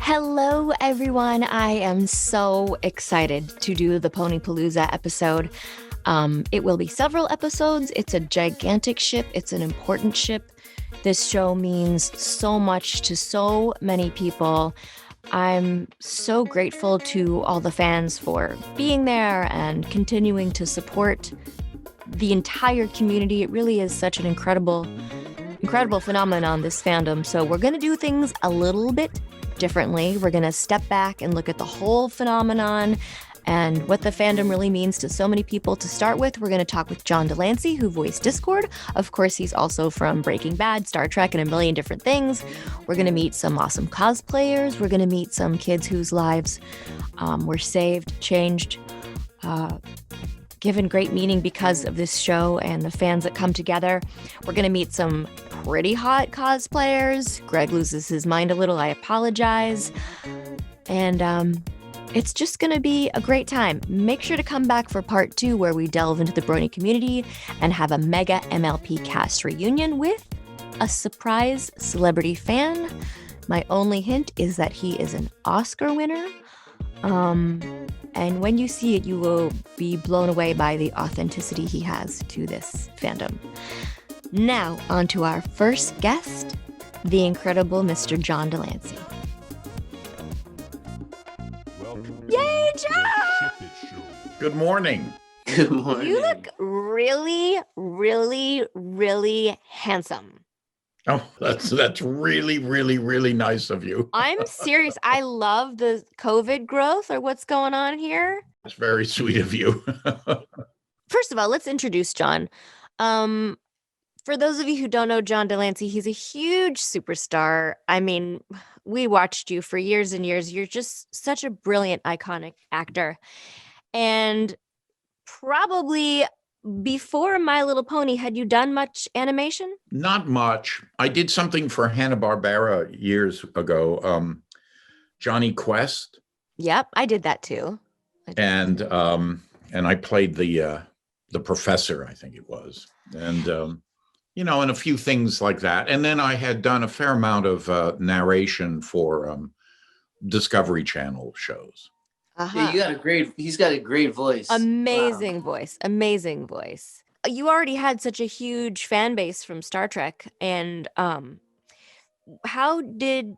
Hello, everyone. I am so excited to do the Ponypalooza episode. It will be several episodes. It's a gigantic ship, it's an important ship. This show means so much to so many people. I'm so grateful to all the fans for being there and continuing to support the entire community. It really is such an incredible phenomenon, this fandom. So we're going to do things a little bit differently. We're going to step back and look at the whole phenomenon and what the fandom really means to so many people. To start with, we're going to talk with John de Lancie, who voiced Discord. Of course, he's also from Breaking Bad, Star Trek, and a million different things. We're going to meet some awesome cosplayers. We're going to meet some kids whose lives were saved, changed, given great meaning because of this show and the fans that come together. We're going to meet some pretty hot cosplayers. Greg loses his mind a little. I apologize. And it's just going to be a great time. Make sure to come back for part 2, where we delve into the Brony community and have a mega MLP cast reunion with a surprise celebrity fan. My only hint is that he is an Oscar winner. And when you see it, you will be blown away by the authenticity he has to this fandom. Now, on to our first guest, the incredible Mr. John de Lancie. Yay, John! Good morning. Good morning. You look really, really, really handsome. Oh, that's really, really, really nice of you. I'm serious. I love the COVID growth, or what's going on here. It's very sweet of you. First of all, let's introduce John. For those of you who don't know John de Lancie, he's a huge superstar. I mean, we watched you for years and years. You're just such a brilliant, iconic actor. And probably before My Little Pony, had you done much animation? Not much. I did something for Hanna-Barbera years ago. Johnny Quest. Yep, I did that too. And I played the professor, I think it was. And and a few things like that. And then I had done a fair amount of narration for Discovery Channel shows. Yeah, he's got a great voice. Amazing voice. Amazing voice. You already had such a huge fan base from Star Trek. And how did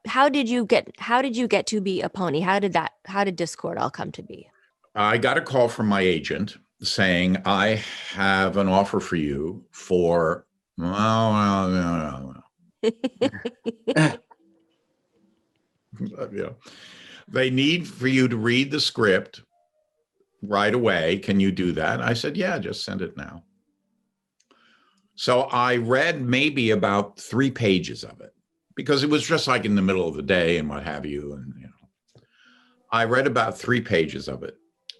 you get to be a pony? How did Discord all come to be? I got a call from my agent saying, I have an offer for you for, they need for you to read the script right away. Can you do that? I said, yeah, just send it now. So I read maybe about 3 pages of it, because it was just like in the middle of the day and what have you. And, I read about 3 pages of it.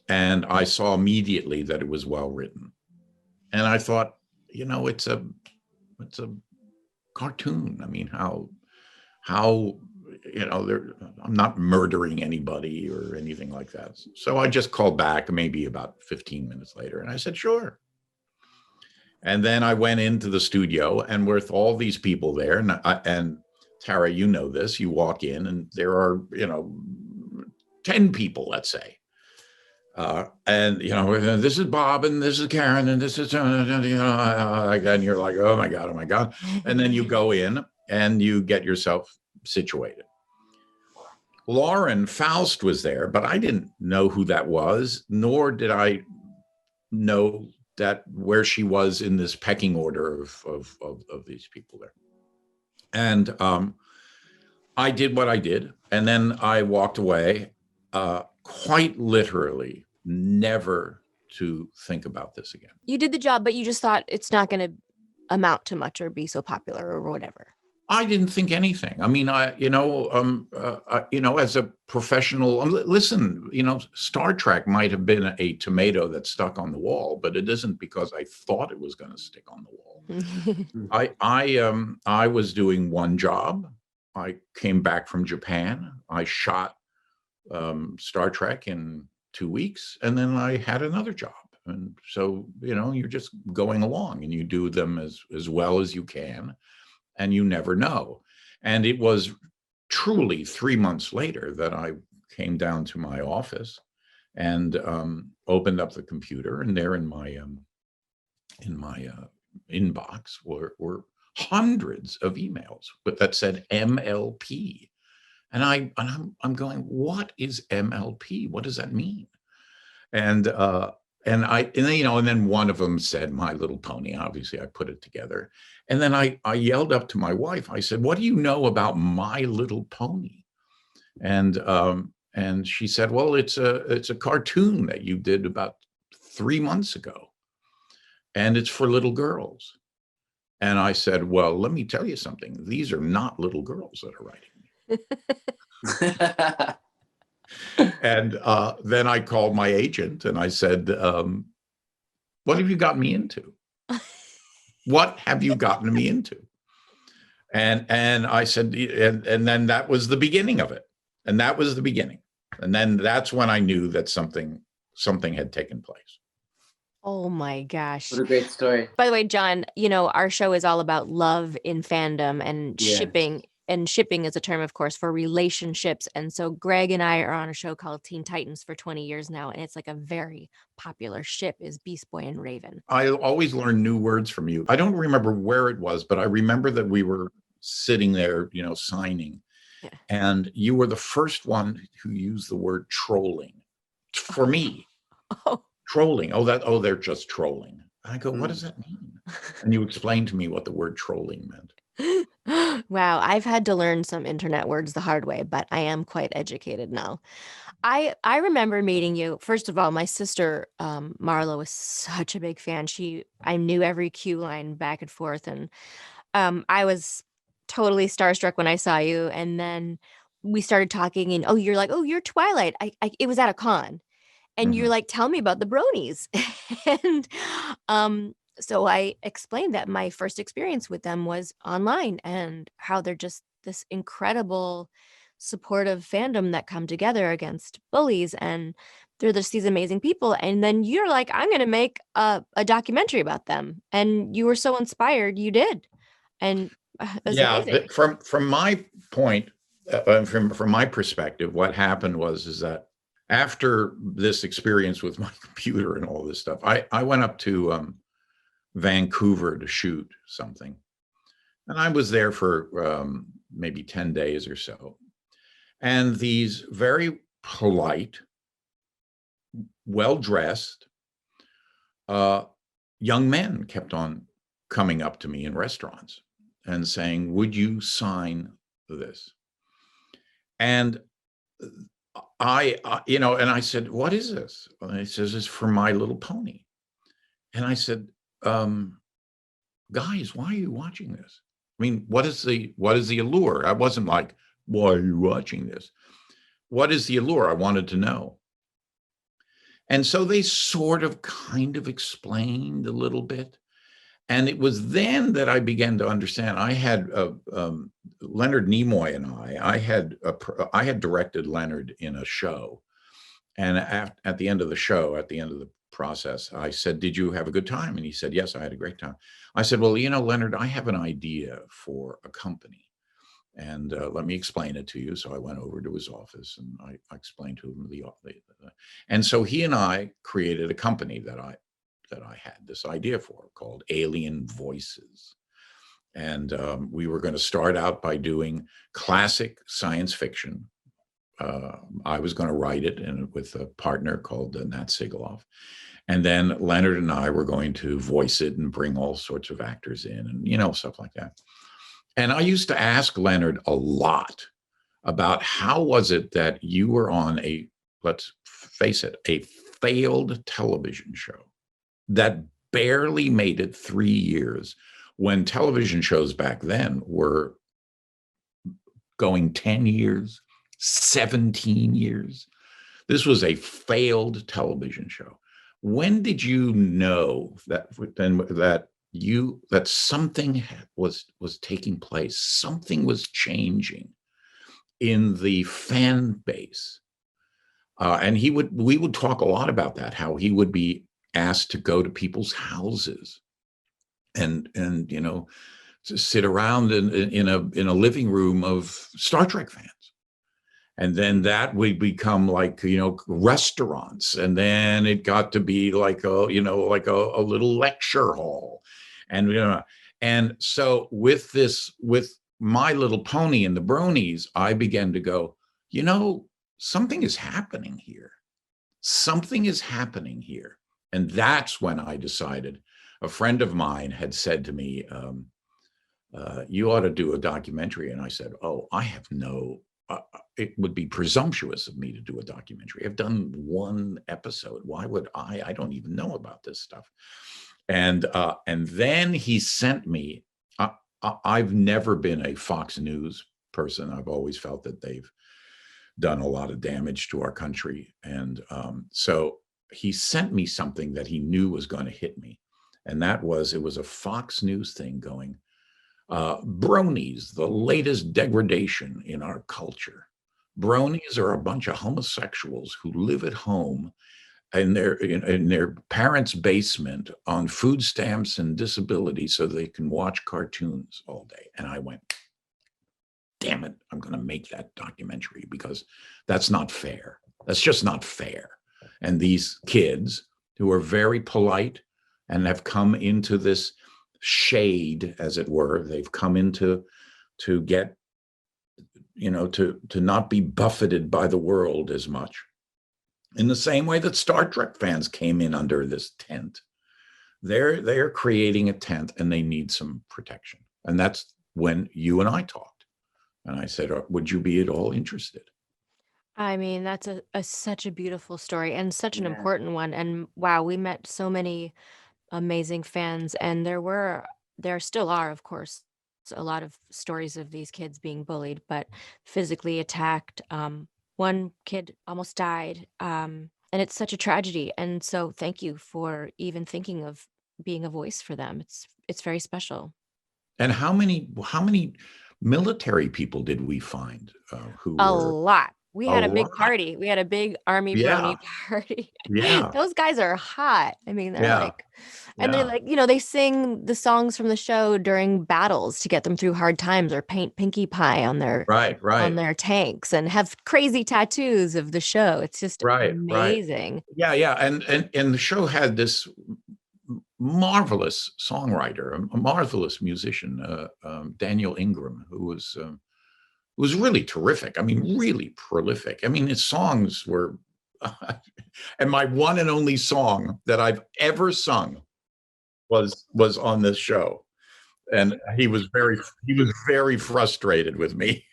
And I saw immediately that it was well written. And I thought, it's a cartoon. I mean, how I'm not murdering anybody or anything like that. So I just called back maybe about 15 minutes later, and I said, sure. And then I went into the studio, and with all these people there, and Tara, you know this, you walk in and there are, 10 people, let's say. And this is Bob, and this is Karen, and this is and you're like, oh my god, and then you go in and you get yourself situated. Lauren Faust was there, but I didn't know who that was, nor did I know that where she was in this pecking order of these people there. And I did what I did, and then I walked away, quite literally, never to think about this again. You did the job, but you just thought it's not going to amount to much or be so popular or whatever. I didn't think anything. I mean, as a professional, listen, Star Trek might have been a tomato that stuck on the wall, but it isn't because I thought it was going to stick on the wall. I was doing one job. I came back from Japan. I shot Star Trek in 2 weeks, and then I had another job. And so, you're just going along, and you do them as well as you can, and you never know. And it was truly 3 months later that I came down to my office and opened up the computer, and there in my inbox were hundreds of emails that said MLP, and I'm going, what is MLP? What does that mean? And then one of them said My Little Pony. Obviously, I put it together, and then I yelled up to my wife. I said, "What do you know about My Little Pony?" And she said, "Well, it's a cartoon that you did about 3 months ago, and it's for little girls." And I said, "Well, let me tell you something. These are not little girls that are writing me." And then I called my agent and I said, "What have you gotten me into? What have you gotten me into?" And I said, and then that was the beginning of it. And that was the beginning. And then that's when I knew that something had taken place. Oh my gosh. What a great story. By the way, John, our show is all about love in fandom and shipping. And shipping is a term, of course, for relationships. And so Greg and I are on a show called Teen Titans for 20 years now. And it's like a very popular ship is Beast Boy and Raven. I always learn new words from you. I don't remember where it was, but I remember that we were sitting there, signing. Yeah. And you were the first one who used the word trolling for me. Oh. Trolling. They're just trolling. I go, what does that mean? And you explained to me what the word trolling meant. Wow, I've had to learn some internet words the hard way, but I am quite educated now. I remember meeting you. First of all, my sister Marla was such a big fan. I knew every cue line back and forth, and I was totally starstruck when I saw you. And then we started talking, and you're like, oh, you're Twilight. It was at a con, and you're like, tell me about the Bronies, and so I explained that my first experience with them was online and how they're just this incredible supportive fandom that come together against bullies, and they're just these amazing people. And then you're like, I'm going to make a documentary about them. And you were so inspired, you did. And amazing. From my point, from my perspective, what happened is that after this experience with my computer and all this stuff, I went up to Vancouver to shoot something. And I was there for maybe 10 days or so. And these very polite, well-dressed young men kept on coming up to me in restaurants and saying, would you sign this? And I said, what is this? And he says, it's for My Little Pony. And I said, guys, why are you watching this? I mean, what is the allure? I wasn't like, why are you watching this? What is the allure? I wanted to know. And so they sort of kind of explained a little bit. And it was then that I began to understand. I had Leonard Nimoy and I had directed Leonard in a show. And at the end of the show, at the end of the process, I said, did you have a good time? And he said, yes, I had a great time. I said, well, Leonard, I have an idea for a company. And let me explain it to you. So I went over to his office and I explained to him and so he and I created a company that I had this idea for called Alien Voices. And we were going to start out by doing classic science fiction. I was going to write it with a partner called Nat Sigaloff. And then Leonard and I were going to voice it and bring all sorts of actors in and, stuff like that. And I used to ask Leonard a lot about how was it that you were on let's face it, a failed television show that barely made it 3 years when television shows back then were going 10 years, 17 years. This was a failed television show. When did you know that something was taking place, something was changing in the fan base? And we would talk a lot about that, how he would be asked to go to people's houses and sit around in a living room of Star Trek fans. And then that would become like, restaurants. And then it got to be like a little lecture hall. And so with My Little Pony and the Bronies, I began to go, something is happening here. Something is happening here. And that's when I decided. A friend of mine had said to me, you ought to do a documentary. And I said, I have it would be presumptuous of me to do a documentary. I've done one episode. Why would I? I don't even know about this stuff. And then he sent me, I've never been a Fox News person. I've always felt that they've done a lot of damage to our country. And so he sent me something that he knew was going to hit me. And it was a Fox News thing going, Bronies, the latest degradation in our culture. Bronies are a bunch of homosexuals who live at home in their parents' basement on food stamps and disability so they can watch cartoons all day. And I went, damn it, I'm going to make that documentary because that's not fair. That's just not fair. And these kids who are very polite and have come into this shade, as it were, they've come into to get, to not be buffeted by the world as much. In the same way that Star Trek fans came in under this tent, they're creating a tent and they need some protection. And that's when you and I talked. And I said, would you be at all interested? I mean, that's such a beautiful story and such an important one. And wow, we met so many amazing fans. And there still are, of course, a lot of stories of these kids being bullied, but physically attacked. One kid almost died. And it's such a tragedy. And so thank you for even thinking of being a voice for them. It's very special. And how many military people did we find who A were lot. We had a big lot. party. We had a big Army Brony party. Yeah. Those guys are hot. I mean, they're like, and Yeah. they like, they sing the songs from the show during battles to get them through hard times, or paint Pinkie Pie on their on their tanks and have crazy tattoos of the show. It's just amazing. Yeah. And the show had this marvelous songwriter, a marvelous musician, Daniel Ingram, who was really terrific. I mean, really prolific. I mean, his songs were, and my one and only song that I've ever sung was on this show. And he was very frustrated with me.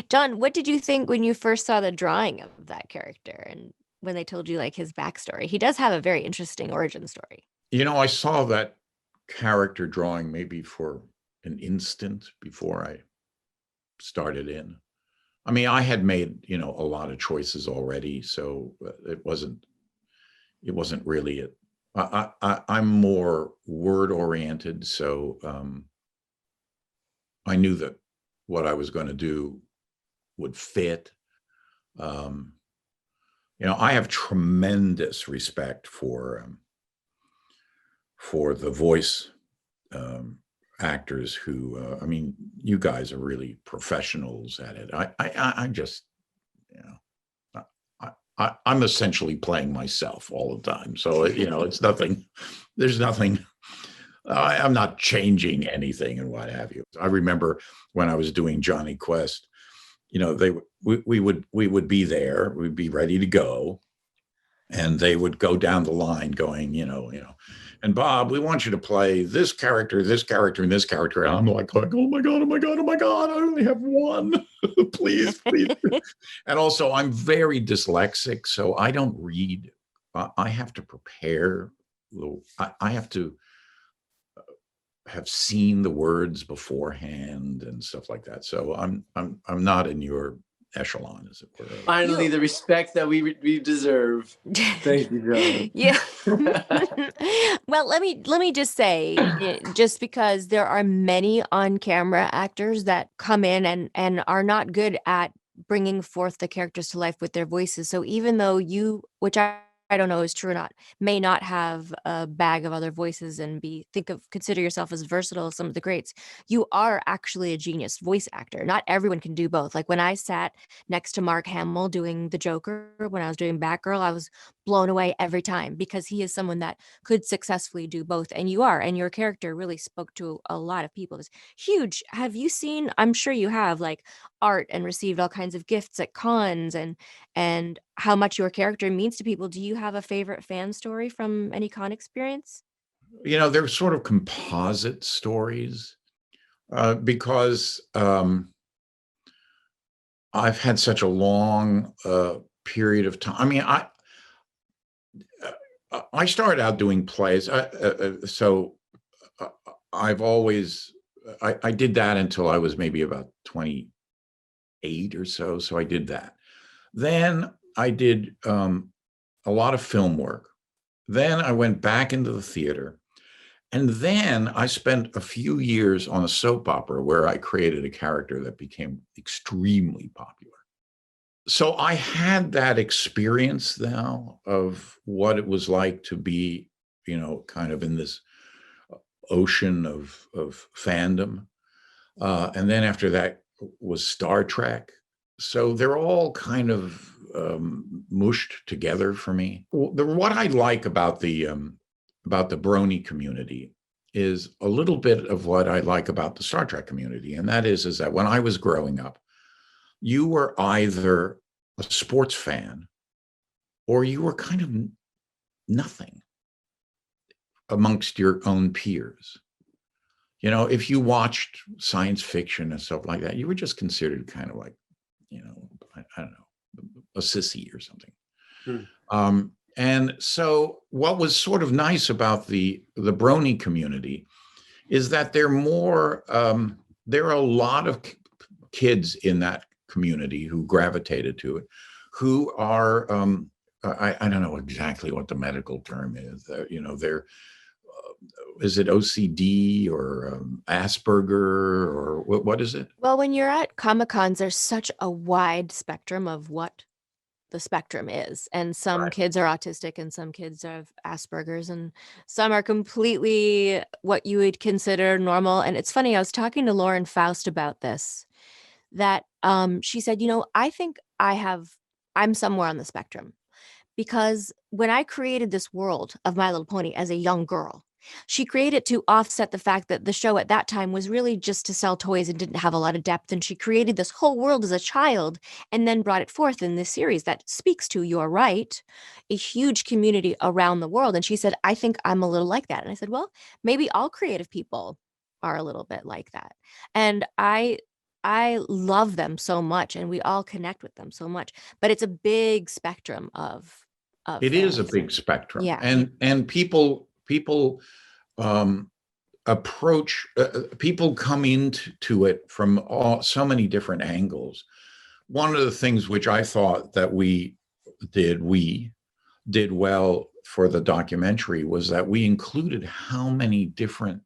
John, what did you think when you first saw the drawing of that character and when they told you like his backstory? He does have a very interesting origin story. I saw that character drawing maybe for an instant before I started in. I mean, I had made, a lot of choices already, so it wasn't really it. I'm more word oriented, so I knew that what I was going to do would fit. I have tremendous respect for the voice actors who, I mean, you guys are really professionals at it. I just, I'm essentially playing myself all the time. So, it's nothing, there's nothing, I'm not changing anything and what have you. I remember when I was doing Johnny Quest, we would be there, we'd be ready to go. And they would go down the line going, and Bob, we want you to play this character, and this character. And I'm like, oh my God, I only have one. please. And also, I'm very dyslexic, so I don't read. I have to prepare. I have to have seen the words beforehand and stuff like that. So I'm not in your echelon, as it were. Finally, the respect that we deserve. Thank you, John. Yeah. Well, let me just say, just because there are many on-camera actors that come in and are not good at bringing forth the characters to life with their voices. So even though which I I don't know is true or not, may not have a bag of other voices and consider yourself as versatile as some of the greats, you are actually a genius voice actor. Not everyone can do both. Like when I sat next to Mark Hamill doing the Joker, when I was doing Batgirl, I was blown away every time because he is someone that could successfully do both. And you are, and your character really spoke to a lot of people. It's huge. Have you seen, I'm sure you have, like art and received all kinds of gifts at cons and how much your character means to people. Do you have a favorite fan story from any con experience? They're sort of composite stories because I've had such a long period of time. I mean, I started out doing plays, so I've always I did that until I was maybe about 28 or so. So I did that. Then I did a lot of film work. Then I went back into the theater. And then I spent a few years on a soap opera where I created a character that became extremely popular. So I had that experience now of what it was like to be, kind of in this ocean of fandom. And then after that was Star Trek. So they're all kind of mushed together for me. What I like about the Brony community is a little bit of what I like about the Star Trek community. And that is that when I was growing up, you were either a sports fan or you were kind of nothing amongst your own peers. If you watched science fiction and stuff like that, you were just considered kind of like, I don't know, a sissy or something. And so what was sort of nice about the Brony community is that there are a lot of kids in that community who gravitated to it, who are, I don't know exactly what the medical term is. They're, is it OCD or Asperger or what is it? Well, when you're at Comic-Cons, there's such a wide spectrum of what the spectrum is. And some kids are autistic and some kids have Asperger's and some are completely what you would consider normal. And it's funny, I was talking to Lauren Faust about this, that she said, I think I'm somewhere on the spectrum because when I created this world of My Little Pony as a young girl, she created to offset the fact that the show at that time was really just to sell toys and didn't have a lot of depth. And she created this whole world as a child and then brought it forth in this series that speaks to, you're right, a huge community around the world. And she said, I think I'm a little like that. And I said, well, maybe all creative people are a little bit like that. And I love them so much and we all connect with them so much, but it's a big spectrum of it is a big spectrum. Yeah. And people approach, people come into it from so many different angles. One of the things which I thought that we did well for the documentary was that we included how many different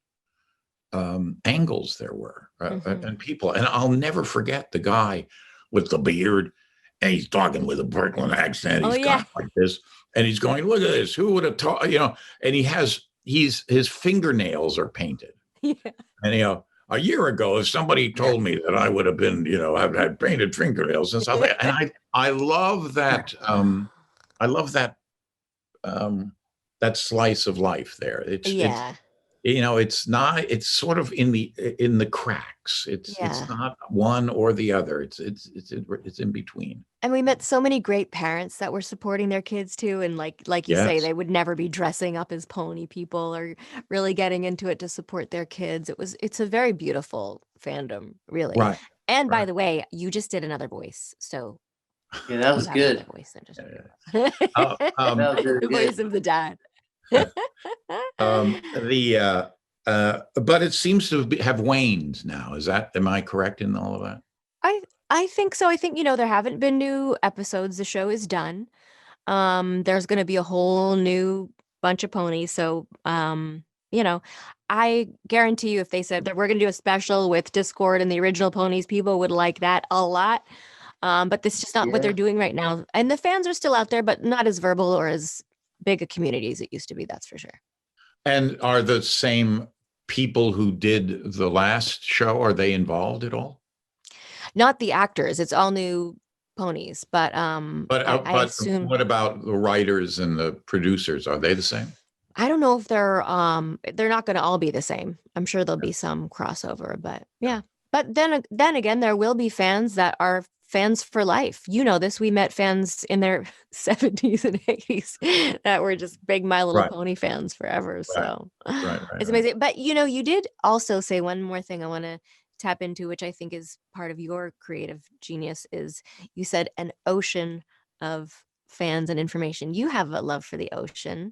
angles there were and people. And I'll never forget the guy with the beard and he's talking with a Brooklyn accent. He's got like this and he's going, look at this. Who would have taught, and his fingernails are painted. Yeah. And, a year ago, if somebody told me that I would have been, I've had painted fingernails and stuff. And I love that. I love that, that slice of life there. It's sort of in the cracks. It's not one or the other. It's in between. And we met so many great parents that were supporting their kids too. And like you say, they would never be dressing up as pony people or really getting into it to support their kids. It's a very beautiful fandom, really. Right. And by the way, you just did another voice. So yeah, that was good. Voice the voice of the dad. But it seems to have waned now. Am I correct in all of that? I think so. I think, there haven't been new episodes. The show is done. There's going to be a whole new bunch of ponies. So, I guarantee you if they said that we're going to do a special with Discord and the original ponies, people would like that a lot. But this is just not what they're doing right now. And the fans are still out there, but not as verbal or as big a community as it used to be, that's for sure. And are the same people who did the last show, are they involved at all? Not the actors, it's all new ponies, but I But assume, what about the writers and the producers? Are they the same? I don't know if they're not going to all be the same. I'm sure there'll be some crossover, but yeah. But then again, there will be fans that are fans for life. You know this. We met fans in their 70s and 80s that were just big My Little Right. Pony fans forever. So Right. it's amazing. But you did also say one more thing I want to tap into, which I think is part of your creative genius, is you said an ocean of fans and information. You have a love for the ocean.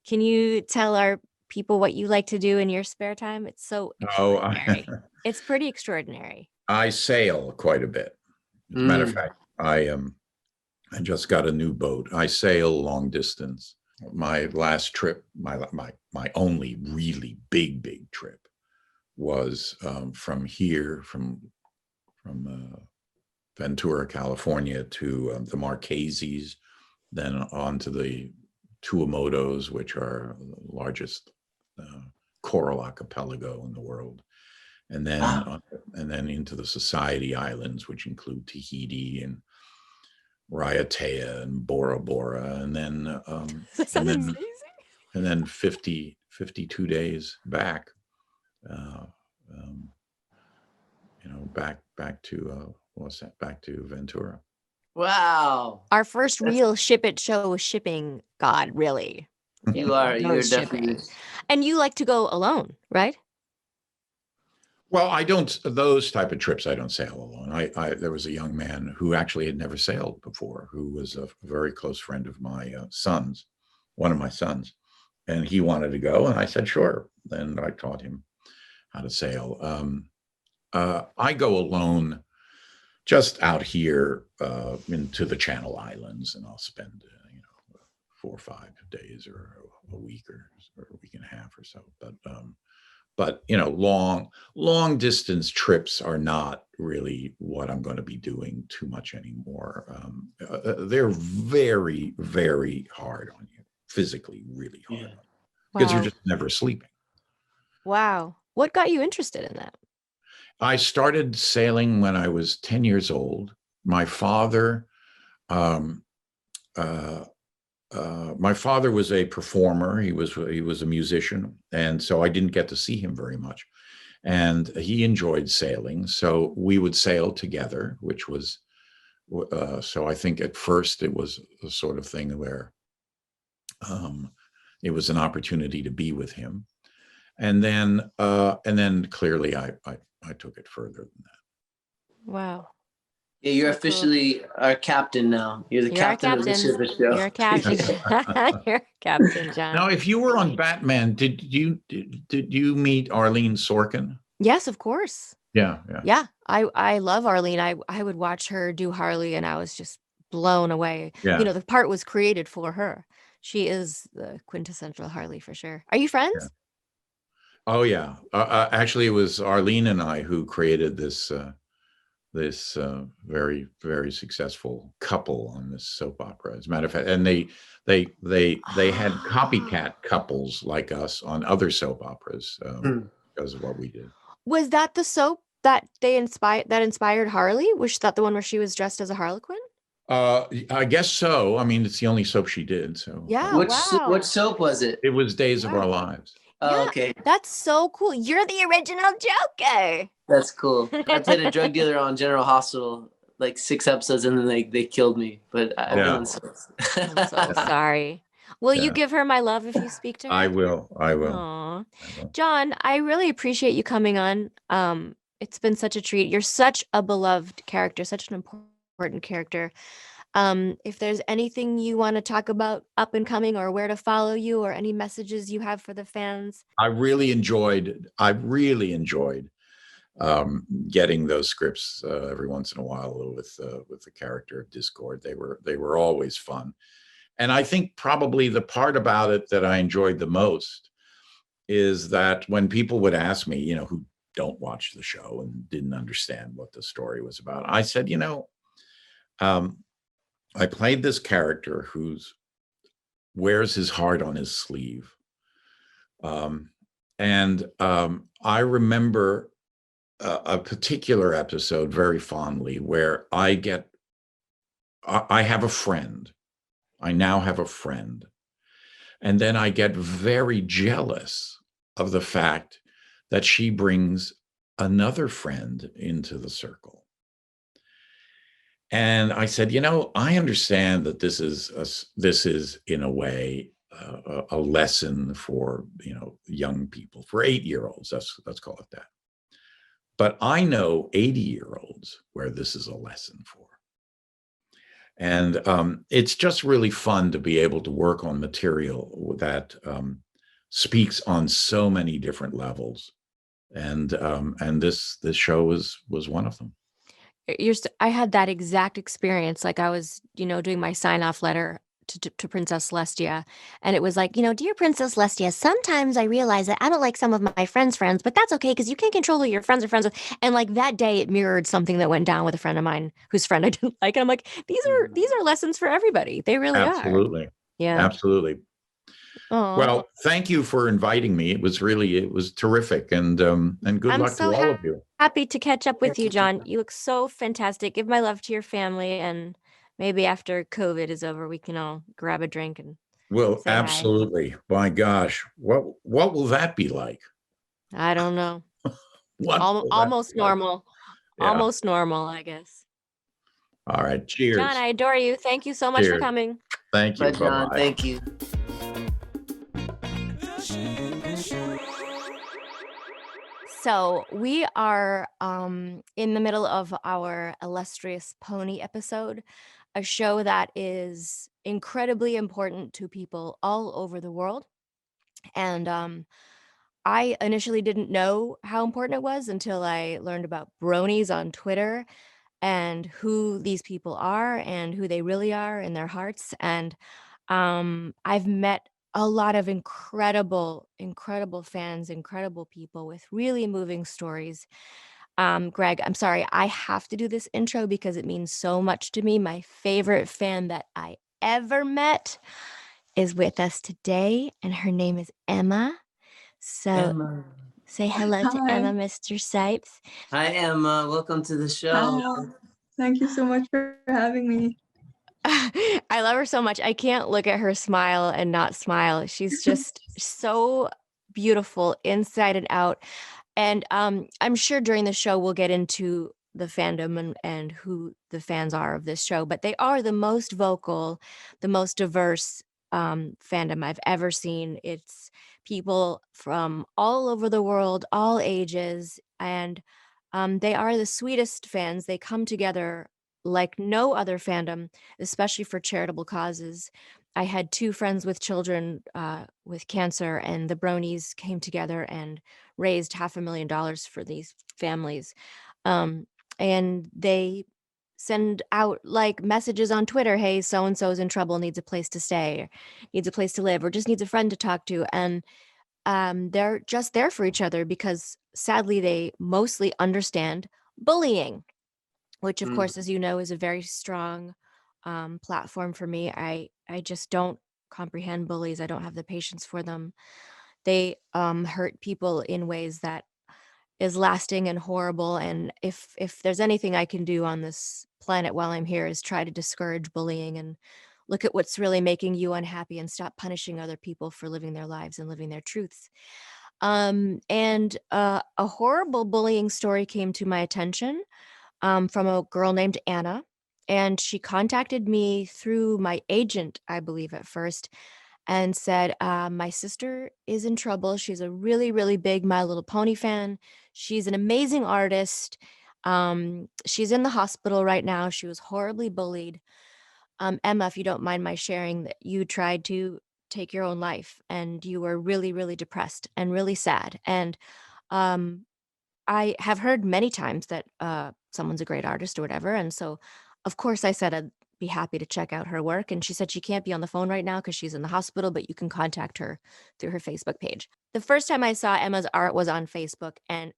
Can you tell our people what you like to do in your spare time? It's so Oh, extraordinary. It's pretty extraordinary. I sail quite a bit. As a matter of fact, I just got a new boat. I sail long distance. My last trip, my only really big trip, was from here, from Ventura, California, to the Marquesas, then on to the Tuamotus, which are the largest coral archipelago in the world, and then into the Society Islands, which include Tahiti and Raiatea and Bora Bora, and then amazing. And then 52 days back, back to back to Ventura. Wow. Our first real ship it show shipping god, really. You're definitely. And you like to go alone, right? Well, I don't, those type of trips, I don't sail alone. There was a young man who actually had never sailed before, who was a very close friend of my son's, one of my sons, and he wanted to go, and I said, sure. Then I taught him how to sail. I go alone just out here into the Channel Islands, and I'll spend 4 or 5 days or a week or a week and a half or so. But long distance trips are not really what I'm going to be doing too much anymore. They're very, very hard on you, physically really hard on you, because you're just never sleeping. Wow. What got you interested in that? I started sailing when I was 10 years old. My father was a performer. He was a musician, and so I didn't get to see him very much. And he enjoyed sailing, so we would sail together, which was so I think at first it was a sort of thing where it was an opportunity to be with him, and then clearly I took it further than that. Wow. Yeah, you're officially our captain now. You're the captain of the show. You're a captain. You're a captain, John. Now, if you were on Batman, did you meet Arlene Sorkin? Yes, of course. Yeah. I love Arlene. I would watch her do Harley, and I was just blown away. Yeah. The part was created for her. She is the quintessential Harley for sure. Are you friends? Yeah. Oh yeah. Actually, it was Arlene and I who created this very, very successful couple on this soap opera, as a matter of fact. And they had copycat couples like us on other soap operas because of what we did. Was that the soap that inspired Harley? Was that the one where she was dressed as a Harlequin? I guess so. I mean, it's the only soap she did. So yeah. What soap was it? It was Days of Our Lives. Oh, okay. That's so cool. You're the original Joker. That's cool. I played a drug dealer on General Hospital like 6 episodes, and then they killed me. But I'm so sorry. Will you give her my love if you speak to her? I will. Aww. John, I really appreciate you coming on. It's been such a treat. You're such a beloved character, such an important character. If there's anything you want to talk about up and coming, or where to follow you, or any messages you have for the fans. I really enjoyed getting those scripts every once in a while with the character of Discord. They were always fun. And I think probably the part about it that I enjoyed the most is that when people would ask me, who don't watch the show and didn't understand what the story was about, I said, I played this character who's wears his heart on his sleeve. I remember a particular episode very fondly where I have a friend. I now have a friend. And then I get very jealous of the fact that she brings another friend into the circle. And I said, I understand that this is in a way a lesson for young people, for 8-year-olds. Let's call it that. But I know 80-year-olds where this is a lesson for. And it's just really fun to be able to work on material that speaks on so many different levels. And this show was one of them. I had that exact experience. Like I was, doing my sign-off letter to Princess Celestia, and it was like, dear Princess Celestia, sometimes I realize that I don't like some of my friends' friends, but that's okay because you can't control who your friends are friends with. And like that day, it mirrored something that went down with a friend of mine whose friend I didn't like, and I'm like, these are lessons for everybody. They really are. Absolutely. Yeah. Absolutely. Aww. Well, thank you for inviting me. It was terrific, and good luck to all of you. Happy to catch up with you, John. You look so fantastic. Give my love to your family, and maybe after COVID is over, we can all grab a drink and Well, say absolutely. Hi. My gosh, what will that be like? I don't know. Almost normal. Yeah. Almost normal, I guess. All right. Cheers. John, I adore you. Thank you so much for coming. Thank you. Bye, John. Bye-bye. Thank you. So we are in the middle of our illustrious pony episode, a show that is incredibly important to people all over the world. And I initially didn't know how important it was until I learned about bronies on Twitter and who these people are and who they really are in their hearts. And I've met a lot of incredible fans, incredible people with really moving stories. Greg, I'm sorry, I have to do this intro because it means so much to me. My favorite fan that I ever met is with us today, and her name is Emma. So Emma. Say hello to Emma, Mr. Sipes. Hi, Emma. Welcome to the show. Hi. Thank you so much for having me. I love her so much. I can't look at her smile and not smile. She's just so beautiful inside and out. And I'm sure during the show we'll get into the fandom and who the fans are of this show, but they are the most vocal, the most diverse fandom I've ever seen. It's people from all over the world, all ages, and they are the sweetest fans. They come together like no other fandom, especially for charitable causes. I had 2 friends with children with cancer, and the bronies came together and raised $500,000 for these families. And they send out like messages on Twitter, hey, so-and-so's in trouble, needs a place to stay, or needs a place to live, or just needs a friend to talk to. And they're just there for each other because sadly they mostly understand bullying, which of course, as you know, is a very strong platform for me. I just don't comprehend bullies. I don't have the patience for them. They hurt people in ways that is lasting and horrible. And if there's anything I can do on this planet while I'm here is try to discourage bullying and look at what's really making you unhappy and stop punishing other people for living their lives and living their truths. And a horrible bullying story came to my attention from a girl named Anna. And she contacted me through my agent, I believe, at first, and said, my sister is in trouble. She's a really, really big My Little Pony fan. She's an amazing artist. She's in the hospital right now. She was horribly bullied. Emma, if you don't mind my sharing, that you tried to take your own life and you were really, really depressed and really sad. And I have heard many times that someone's a great artist or whatever. And so, of course, I said I'd be happy to check out her work. And she said she can't be on the phone right now because she's in the hospital, but you can contact her through her Facebook page. The first time I saw Emma's art was on Facebook, and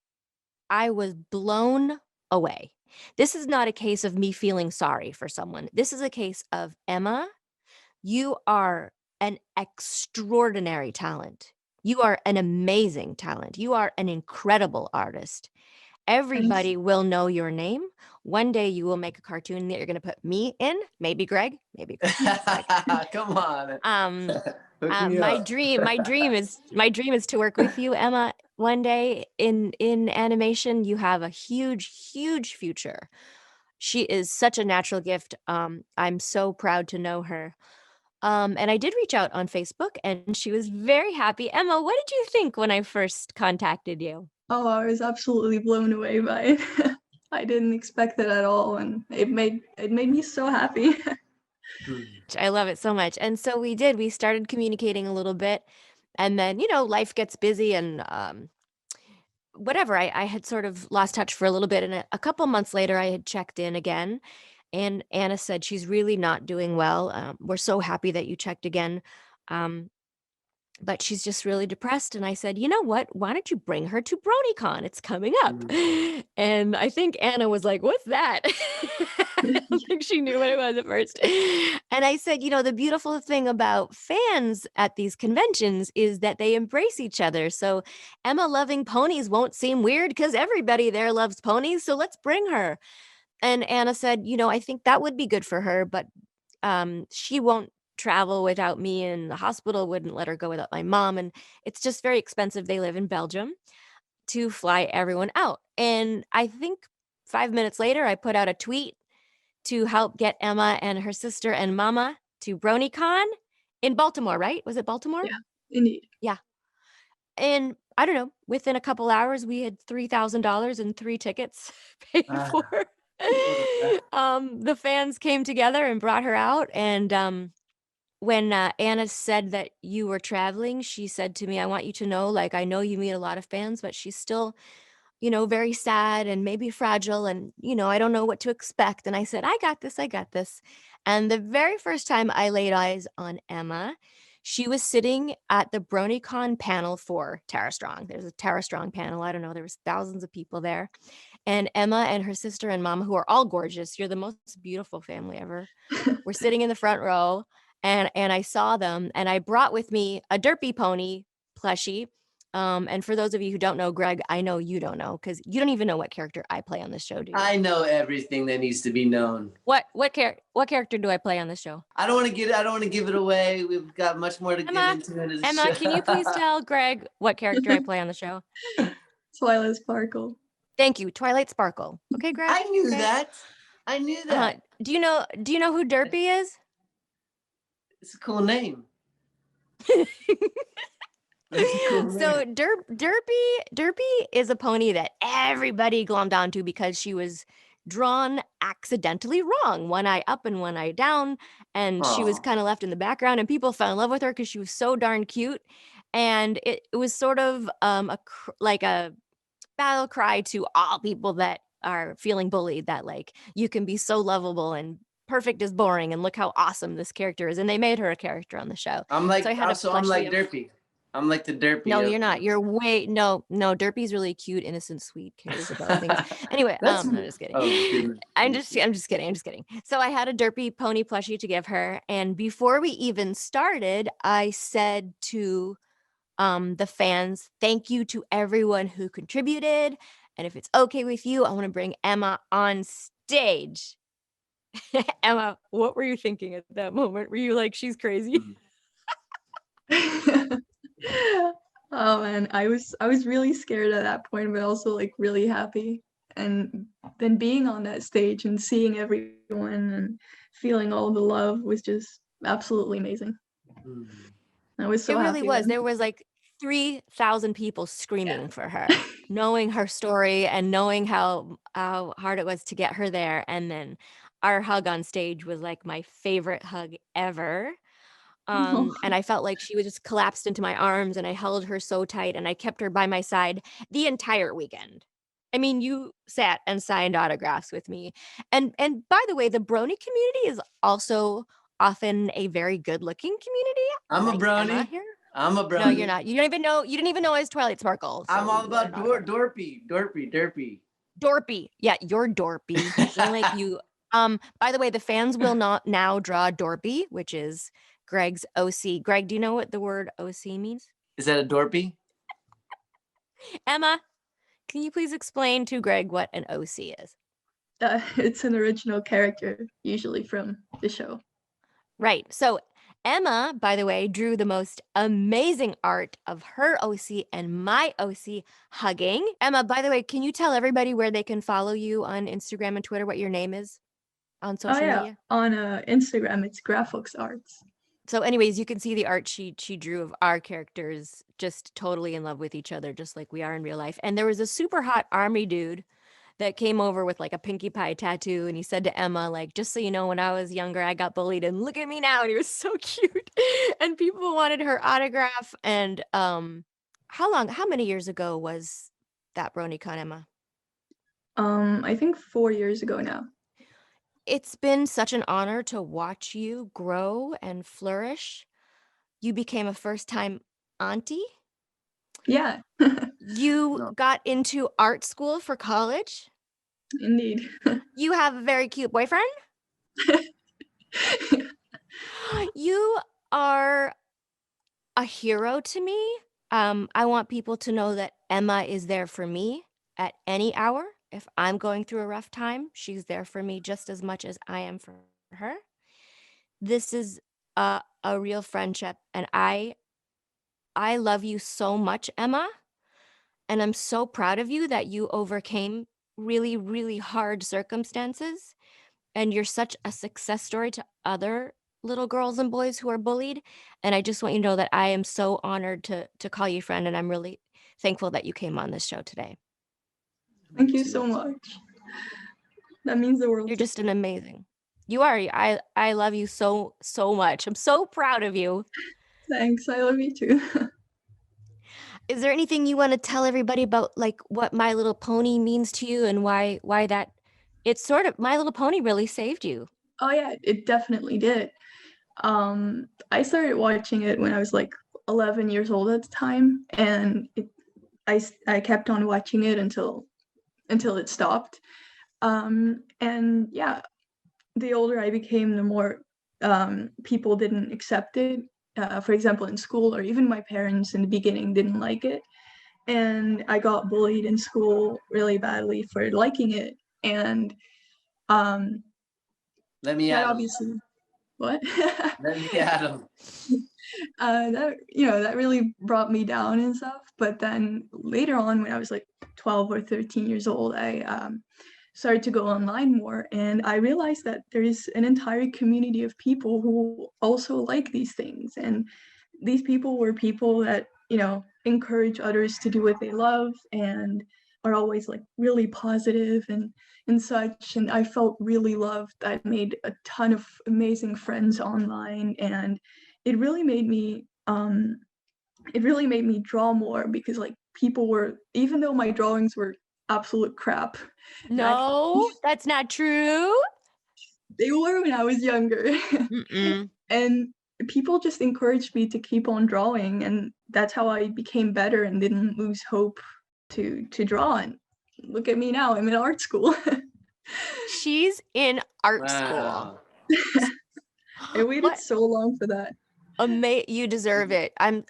I was blown away. This is not a case of me feeling sorry for someone. This is a case of, Emma, you are an extraordinary talent. You are an amazing talent. You are an incredible artist. Everybody will know your name. One day you will make a cartoon that you're going to put me in, maybe Greg, maybe Greg. Come on. Hook me my up. dream is to work with you, Emma, one day in animation. You have a huge future. She is such a natural gift. I'm so proud to know her. And I did reach out on Facebook, and she was very happy. Emma, what did you think when I first contacted you? Oh, I was absolutely blown away by it. I didn't expect it at all, and it made me so happy. I love it so much. And so we started communicating a little bit, and then, life gets busy, and whatever. I had sort of lost touch for a little bit, and a couple months later I had checked in again, and Anna said she's really not doing well. We're so happy that you checked again. But she's just really depressed. And I said, you know what? Why don't you bring her to BronyCon? It's coming up. And I think Anna was like, what's that? I don't think she knew what it was at first. And I said, the beautiful thing about fans at these conventions is that they embrace each other. So Emma loving ponies won't seem weird because everybody there loves ponies. So let's bring her. And Anna said, I think that would be good for her, but she won't travel without me, and the hospital wouldn't let her go without my mom, and it's just very expensive. They live in Belgium, to fly everyone out. And I think 5 minutes later I put out a tweet to help get Emma and her sister and mama to BronyCon in Baltimore, right? Was it Baltimore? Yeah, indeed. Yeah. And I don't know, within a couple hours we had $3,000 and 3 tickets paid for. The fans came together and brought her out, and when Anna said that you were traveling, she said to me, I want you to know, like, I know you meet a lot of fans, but she's still, very sad and maybe fragile. And, I don't know what to expect. And I said, I got this. I got this. And the very first time I laid eyes on Emma, she was sitting at the BronyCon panel for Tara Strong. There's a Tara Strong panel. I don't know. There was thousands of people there. And Emma and her sister and mom, who are all gorgeous, you're the most beautiful family ever, were sitting in the front row. And I saw them, and I brought with me a Dorpy pony plushie. And for those of you who don't know, Greg, I know you don't know because you don't even know what character I play on this show, do you? I know everything that needs to be known. What character do I play on this show? I don't want to give it away. We've got much more to get into it as a Emma, show. can you please tell Greg what character I play on the show? Twilight Sparkle. Thank you, Twilight Sparkle. Okay, Greg. I knew Greg? that. I knew that. Do you know who Dorpy is? It's a cool name. So Dorpy is a pony that everybody glommed onto because she was drawn accidentally wrong, one eye up and one eye down, and she was kind of left in the background, and people fell in love with her because she was so darn cute. And it was sort of like a battle cry to all people that are feeling bullied, that like you can be so lovable and perfect is boring, and look how awesome this character is. And they made her a character on the show. I'm like, so I'm like Dorpy. I'm like the Dorpy. No, you're not. You're no. Dorpy's really cute, innocent, sweet, cares about things. Anyway, I'm just kidding. I'm just kidding. So I had a Dorpy pony plushie to give her, and before we even started, I said to the fans, thank you to everyone who contributed, and if it's okay with you, I want to bring Emma on stage. Emma, what were you thinking at that moment? Were you like, she's crazy? Oh man, I was really scared at that point, but also like really happy. And then being on that stage and seeing everyone and feeling all the love was just absolutely amazing. I was so happy. It really was. There was like 3,000 people screaming for her, knowing her story and knowing how hard it was to get her there. And then our hug on stage was like my favorite hug ever. And I felt like she was just collapsed into my arms, and I held her so tight, and I kept her by my side the entire weekend. I mean, you sat and signed autographs with me. And by the way, the Brony community is also often a very good-looking community. I'm a Brony. I'm a Brony. No, you're not. You didn't even know I was Twilight Sparkle. So I'm all about Dorpy. Dorpy. Yeah, you're Dorpy. Like you. By the way, the fans will not now draw Dorpy, which is Greg's OC. Greg, do you know what the word OC means? Is that a Dorpy? Emma, can you please explain to Greg what an OC is? It's an original character, usually from the show. Right. So Emma, by the way, drew the most amazing art of her OC and my OC hugging. Emma, by the way, can you tell everybody where they can follow you on Instagram and Twitter, what your name is on social media? On Instagram, it's Graphics Arts. So anyways, you can see the art she drew of our characters just totally in love with each other, just like we are in real life. And there was a super hot army dude that came over with like a Pinkie Pie tattoo, and he said to Emma, like, just so you know, when I was younger, I got bullied, and look at me now. And he was so cute. And people wanted her autograph. And how many years ago was that, BronyCon, Emma? I think 4 years ago now. It's been such an honor to watch you grow and flourish. You became a first-time auntie. Yeah. You No. got into art school for college. Indeed. You have a very cute boyfriend. You are a hero to me. I want people to know that Emma is there for me at any hour. If I'm going through a rough time, she's there for me just as much as I am for her. This is a real friendship, and I love you so much, Emma. And I'm so proud of you that you overcame really, really hard circumstances. And you're such a success story to other little girls and boys who are bullied. And I just want you to know that I am so honored to call you friend. And I'm really thankful that you came on this show today. Thank you so much. That means the world. You're just an amazing. You are. I love you so, so much. I'm so proud of you. Thanks. I love you too. Is there anything you want to tell everybody about, like, what My Little Pony means to you and why that it's sort of My Little Pony really saved you? Oh yeah, it definitely did. I started watching it when I was like 11 years old at the time, and I kept on watching it until it stopped. And yeah, the older I became, the more people didn't accept it. For example, in school, or even my parents in the beginning didn't like it. And I got bullied in school really badly for liking it. And Let me that at 'em. obviously, what? Let me at 'em. That really brought me down and stuff. But then later on, when I was like 12 or 13 years old, I started to go online more, and I realized that there is an entire community of people who also like these things. And these people were people that, encourage others to do what they love and are always like really positive and such. And I felt really loved. I made a ton of amazing friends online, and it really made me draw more, because like people were, even though my drawings were absolute crap. No, that's not true. They were when I was younger. And people just encouraged me to keep on drawing, and that's how I became better and didn't lose hope to draw. And look at me now, I'm in art school. She's in art Wow. school. I waited What? so long for that. You deserve it. I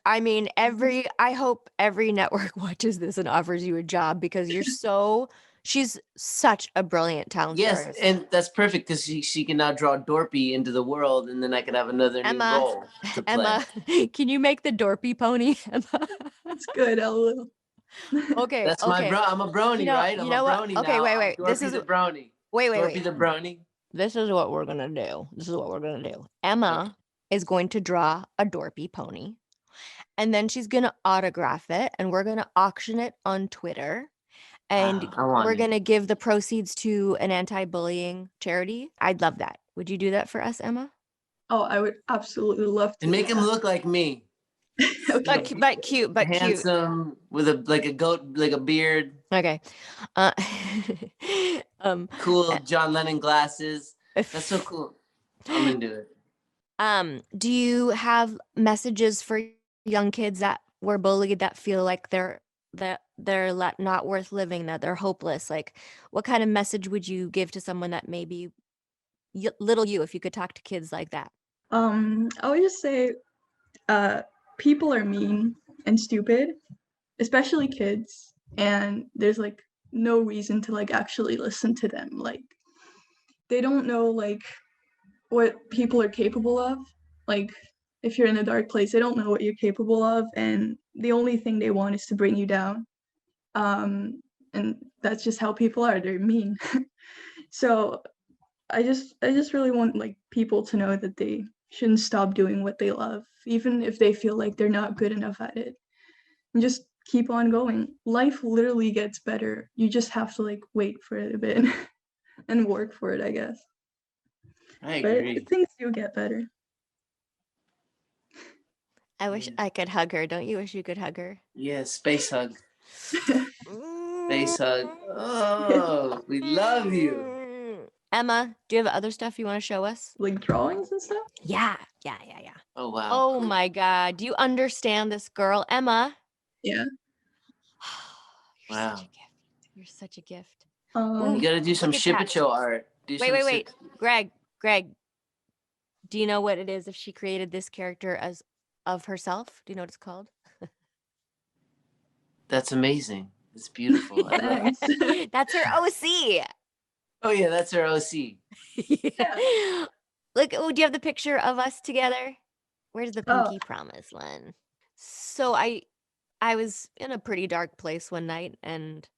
hope every network watches this and offers you a job, because she's such a brilliant, talented Yes, artist. and that's perfect, because she can now draw Dorpy into the world, and then I can have another new role to play. Emma, can you make the Dorpy pony? Emma? It's good, I will. Okay. That's my bro. I'm a Brony, right? I'm a Brony now. Okay, wait. Dorpy the Brony. Dorpy the Brony. This is what we're gonna do. Emma is going to draw a Dorpy pony, and then she's gonna autograph it, and we're gonna auction it on Twitter, and we're gonna give the proceeds to an anti-bullying charity. I'd love that. Would you do that for us, Emma? Oh, I would absolutely love to. And make him look like me. Okay. But cute. Handsome, with a beard. Okay. Cool John Lennon glasses. That's so cool. I'm into it. Do you have messages for young kids that were bullied, that feel like they're not worth living, that they're hopeless? Like, what kind of message would you give to someone that maybe little you, if you could talk to kids like that? I would just say, people are mean and stupid, especially kids, and there's like no reason to like actually listen to them. Like they don't know like what people are capable of. Like if you're in a dark place, they don't know what you're capable of, and the only thing they want is to bring you down. And that's just how people are. They're mean. So I just really want like people to know that they shouldn't stop doing what they love, even if they feel like they're not good enough at it. And just keep on going. Life literally gets better. You just have to like wait for it a bit and work for it, I guess. I But agree. things do get better. I wish I could hug her. Don't you wish you could hug her? Yeah, space hug. Space hug. Oh, we love you. Emma, do you have other stuff you want to show us? Like drawings and stuff? Yeah. Oh wow. Oh cool. my God. Do you understand this girl? Emma. Yeah. You're Wow. such a gift. You're such a gift. You gotta do some look at that. Shipacho art. Wait. Greg, do you know what it is if she created this character as of herself? Do you know what it's called? That's amazing. It's beautiful. I love it. Thanks. That's her OC. Oh yeah, that's her OC. Yeah. Look, do you have the picture of us together? Where's the Pinkie Promise one? So I was in a pretty dark place one night, and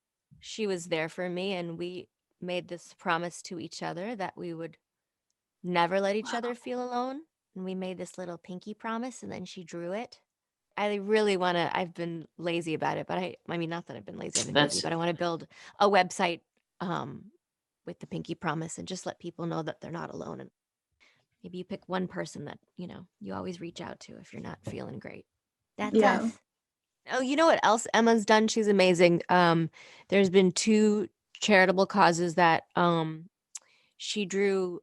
she was there for me, and we made this promise to each other that we would never let each other feel alone. And we made this little pinky promise, and then she drew it. I really want to, I've been lazy about it, but I mean, not that I've been lazy, I've been busy, but I want to build a website with the pinky promise and just let people know that they're not alone. And maybe you pick one person that, you always reach out to if you're not feeling great. That's us. Oh, you know what else Emma's done? She's amazing. There's been 2 charitable causes that she drew,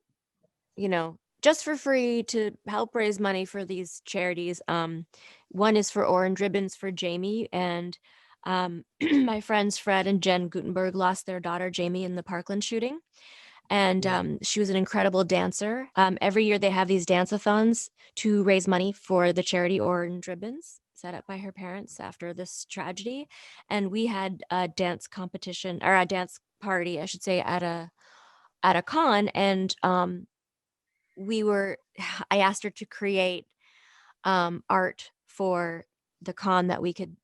just for free to help raise money for these charities. One is for Orange Ribbons for Jamie, and my friends Fred and Jen Gutenberg lost their daughter Jamie in the Parkland shooting. And she was an incredible dancer. Every year they have these dance-a-thons to raise money for the charity Orange Ribbons, set up by her parents after this tragedy. And we had a dance competition, or a dance party, I should say, at a con. And I asked her to create art for the con that we could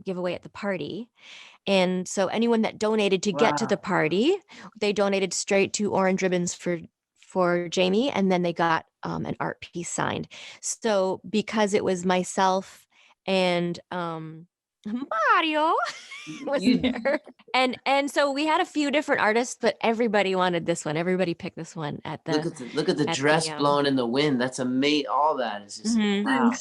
give away at the party. And so anyone that donated to get to the party, they donated straight to Orange Ribbons for Jamie, and then they got an art piece signed. So because it was myself and Mario was there, and so we had a few different artists, but everybody wanted this one. Everybody picked this one at the look at the dress blowing in the wind. That's amazing. All that is just wow.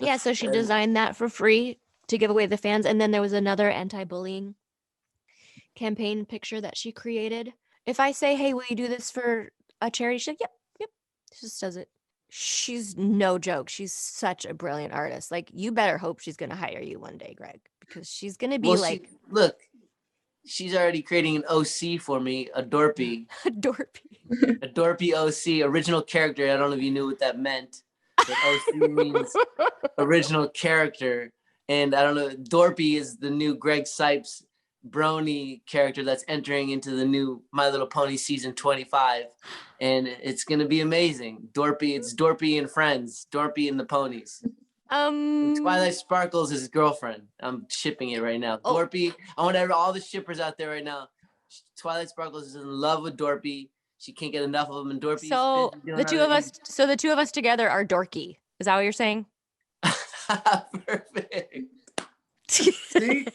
Yeah, so she designed that for free to give away to the fans. And then there was another anti-bullying campaign picture that she created. If I say, hey, will you do this for a charity? She's like, yep. She just does it. She's no joke. She's such a brilliant artist. Like, you better hope she's going to hire you one day, Greg, because she's going to be look, she's already creating an OC for me, a Dorpy. A Dorpy. A Dorpy OC, original character. I don't know if you knew what that meant. But OC means original character. And I don't know, Dorpy is the new Greg Sipes Brony character that's entering into the new My Little Pony season 25. And it's going to be amazing. Dorpy, it's Dorpy and friends. Dorpy and the ponies. And Twilight Sparkles is his girlfriend. I'm shipping it right now. Dorpy, I want all the shippers out there right now. Twilight Sparkles is in love with Dorpy. She can't get enough of him. And Dorpy. So the two of us together are dorky. Is that what you're saying? Perfect. See?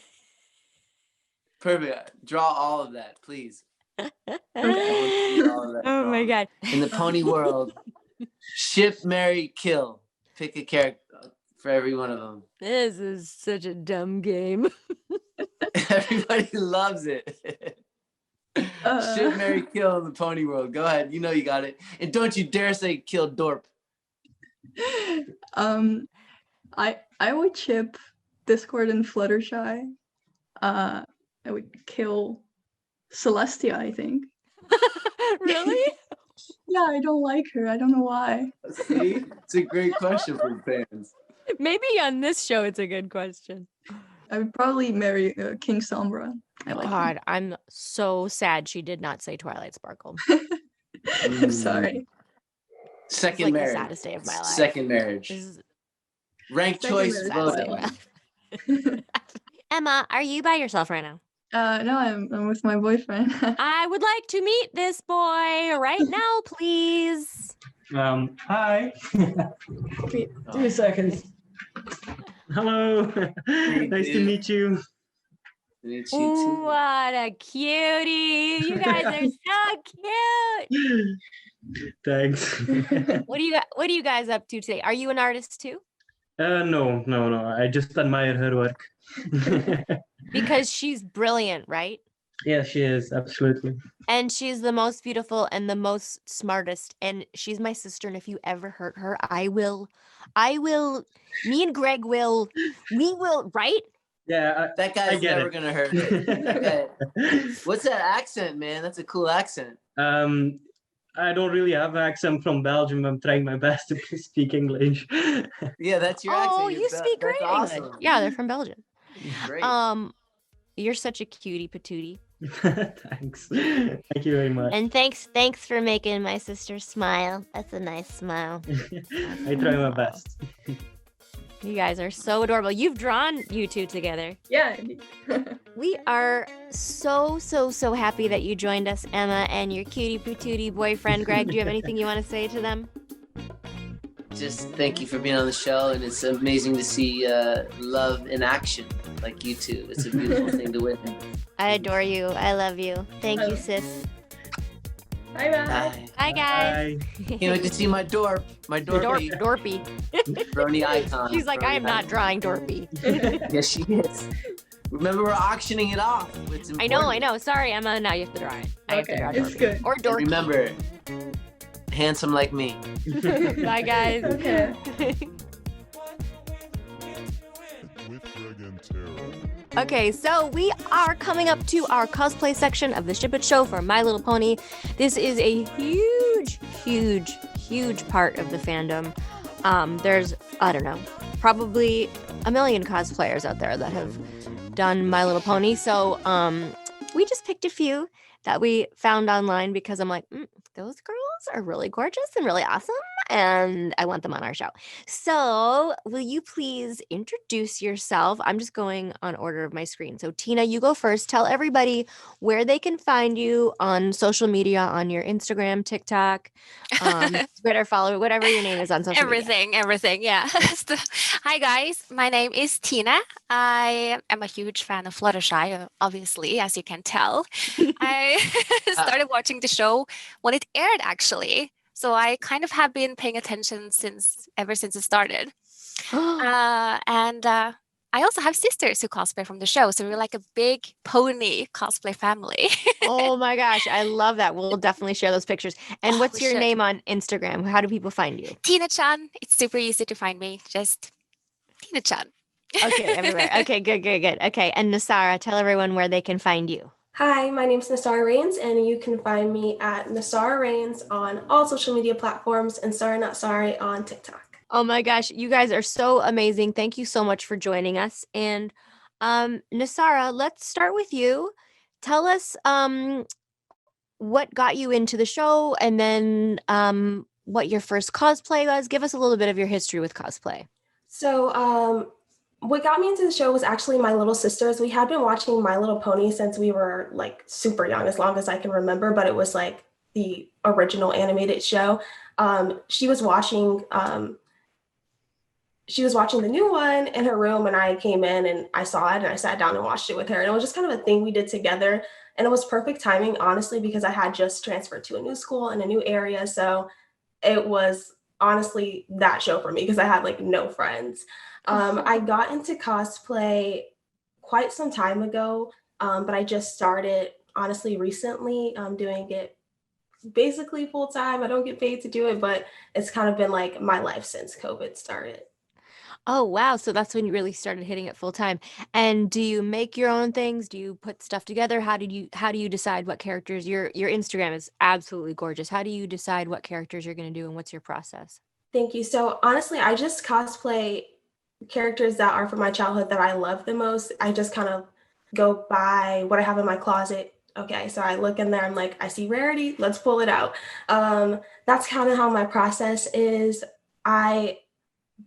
Perfect. Draw all of that, please. Oh my God. In the pony world, ship, marry, kill. Pick a character for every one of them. This is such a dumb game. Everybody loves it. Ship, marry, kill in the pony world. Go ahead. You know you got it. And don't you dare say kill Dorp. I would chip Discord and Fluttershy. I would kill Celestia, I think. Really? Yeah, I don't like her. I don't know why. See, it's a great question for fans. Maybe on this show, it's a good question. I would probably marry King Sombra. I like him. God, I'm so sad she did not say Twilight Sparkle. I'm sorry. It's Second like the marriage. saddest day of my life. Second marriage. This is Ranked Second choice marriage, voting. Twilight. Emma, are you by yourself right now? No, I'm with my boyfriend. I would like to meet this boy right now, please. Hi. 2 seconds. Hello. Nice to meet you. Meet you too. What a cutie! You guys are so cute. Thanks. What are you guys up to today? Are you an artist too? No. I just admire her work. Because she's brilliant, right? Yeah, she is, absolutely. And she's the most beautiful and the most smartest. And she's my sister. And if you ever hurt her, I will, me and Greg we will, right? Yeah, That I guy's get never it. gonna hurt me. That guy- What's that accent, man? That's a cool accent. I don't really have an accent from Belgium. I'm trying my best to speak English. Yeah, that's your accent. Oh, You're you speak that's great awesome. English. Yeah, they're from Belgium. Great. You're such a cutie patootie. Thanks. Thank you very much. And thanks for making my sister smile. That's a nice smile. I try my best. You guys are so adorable. You've drawn you two together. Yeah. We are so happy that you joined us, Emma, and your cutie patootie boyfriend, Greg. Do you have anything you want to say to them? Just thank you for being on the show, and it's amazing to see love in action like you two. It's a beautiful thing to witness. I adore you. I love you. Thank you, sis. Bye bye. Bye. Bye, guys. Bye. Can't wait to see my Dorpy Dorpy. Brony icon. She's like, Brony I am not icon. drawing Dorpy. Yes, she is. Remember, we're auctioning it off. It's I important. know. Sorry, Emma. Now you have to draw it. I have to Okay, draw it's Dorpy. good. Or And Dorky. remember, handsome like me. Bye, guys. Okay. With Greg and Tara. Okay, so we are coming up to our cosplay section of the Ship It Show for My Little Pony. This is a huge part of the fandom. There's, I don't know, probably a million cosplayers out there that have done My Little Pony. So we just picked a few that we found online because I'm like, those girls are really gorgeous and really awesome, and I want them on our show. So will you please introduce yourself? I'm just going on order of my screen. So Tina, you go first. Tell everybody where they can find you on social media, on your Instagram, TikTok, Twitter, follow, whatever your name is on social media. Everything, yeah. So, hi guys, my name is Tina. I am a huge fan of Fluttershy, obviously, as you can tell. I started watching the show when it aired, actually. So I kind of have been paying attention ever since it started. And I also have sisters who cosplay from the show. So we're like a big pony cosplay family. Oh my gosh, I love that. We'll definitely share those pictures. And Oh, what's we your should. name on Instagram? How do people find you? Tina-chan. It's super easy to find me. Just Tina-chan. Okay, everywhere. Okay, good. Okay, and Nasara, tell everyone where they can find you. Hi, my name is Nasara Rains, and you can find me at Nasara Rains on all social media platforms and Sorry Not Sorry on TikTok. Oh my gosh, you guys are so amazing. Thank you so much for joining us. And Nasara, let's start with you. Tell us what got you into the show, and then what your first cosplay was. Give us a little bit of your history with cosplay. So what got me into the show was actually my little sisters. We had been watching My Little Pony since we were like super young, as long as I can remember, but it was like the original animated show. She was watching the new one in her room, and I came in and I saw it and I sat down and watched it with her. And it was just kind of a thing we did together. And it was perfect timing, honestly, because I had just transferred to a new school in a new area. So it was honestly that show for me because I had like no friends. I got into cosplay quite some time ago, but I just started honestly recently doing it basically full time. I don't get paid to do it, but it's kind of been like my life since COVID started. Oh, wow. So that's when you really started hitting it full time. And do you make your own things? Do you put stuff together? How do you decide what characters your Instagram is absolutely gorgeous. How do you decide what characters you're going to do and what's your process? Thank you. So honestly, I just cosplay characters that are from my childhood that I love the most. I just kind of go by what I have in my closet. Okay, so I look in there, I'm like, I see Rarity, let's pull it out. That's kind of how my process is. I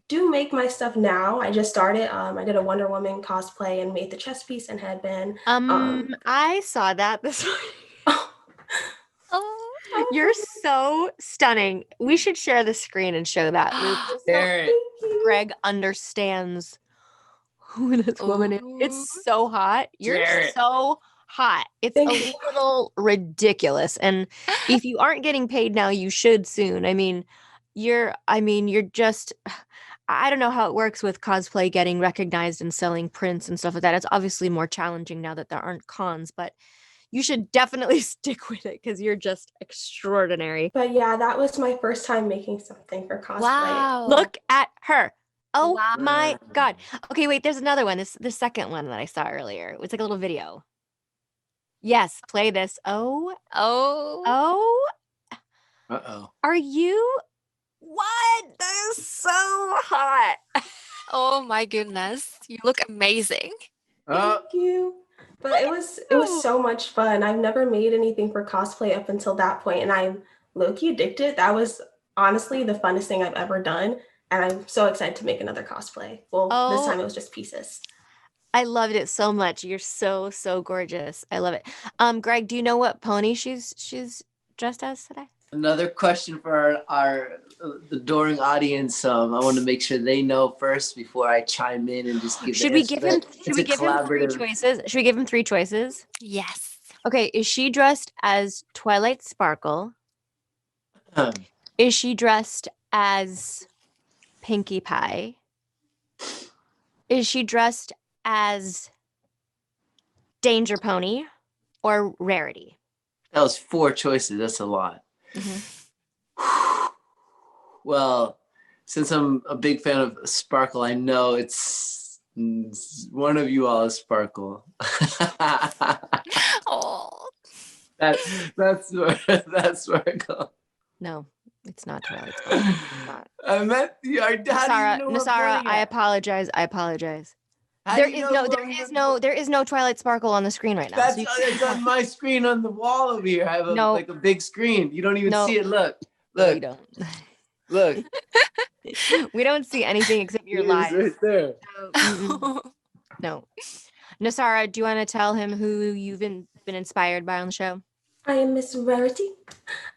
do make my stuff now. I just started. I did a Wonder Woman cosplay and made the chest piece and headband. I saw that this morning. Oh, You're so stunning. We should share the screen and show that. Just so There. Greg understands who this woman is. Ooh. It's so hot. You're Jared. so hot. It's Thank a you. little ridiculous. And if you aren't getting paid now, you should soon. You're just I don't know how it works with cosplay getting recognized and selling prints and stuff like that. It's obviously more challenging now that there aren't cons, but you should definitely stick with it because you're just extraordinary. But yeah, that was my first time making something for cosplay. wow. Look at her. Oh Wow. my God. Okay, wait, there's another one. This the second one that I saw earlier. It was like a little video. Yes, play this. Oh, Oh. Uh-oh. are you? What? That is so hot. Oh my goodness. You look amazing. Oh, Thank you. But it was so much fun. I've never made anything for cosplay up until that point, and I'm low-key addicted. That was honestly the funnest thing I've ever done, and I'm so excited to make another cosplay. Well, this Oh. time it was just pieces. I loved it so much. You're so, so gorgeous. I love it. Greg, do you know what pony she's dressed as today? another question for our adoring audience. I want to make sure they know first before I chime in and just give. Should the we answer. give him? It's Should a we give him three collaborative- choices? Should we give him three choices? Yes. Okay. Is she dressed as Twilight Sparkle? Huh. Is she dressed as Pinkie Pie? Is she dressed as Danger Pony or Rarity? That was 4 choices. That's a lot. Well, since I'm a big fan of Sparkle, I know it's one of you all is Sparkle. Oh. That's Sparkle. No, it's not Twilight Sparkle. It's not. I meant you. Nasara, I apologize. I apologize. There is no Twilight Sparkle on the screen right now. That's so you it's on my screen on the wall over here. I have No. like a big screen. You don't even No. see it. Look, we look, don't. look. We don't see anything except your It is lies. right there. So, no. Nasara, do you want to tell him who you've been inspired by on the show? I am Miss Rarity.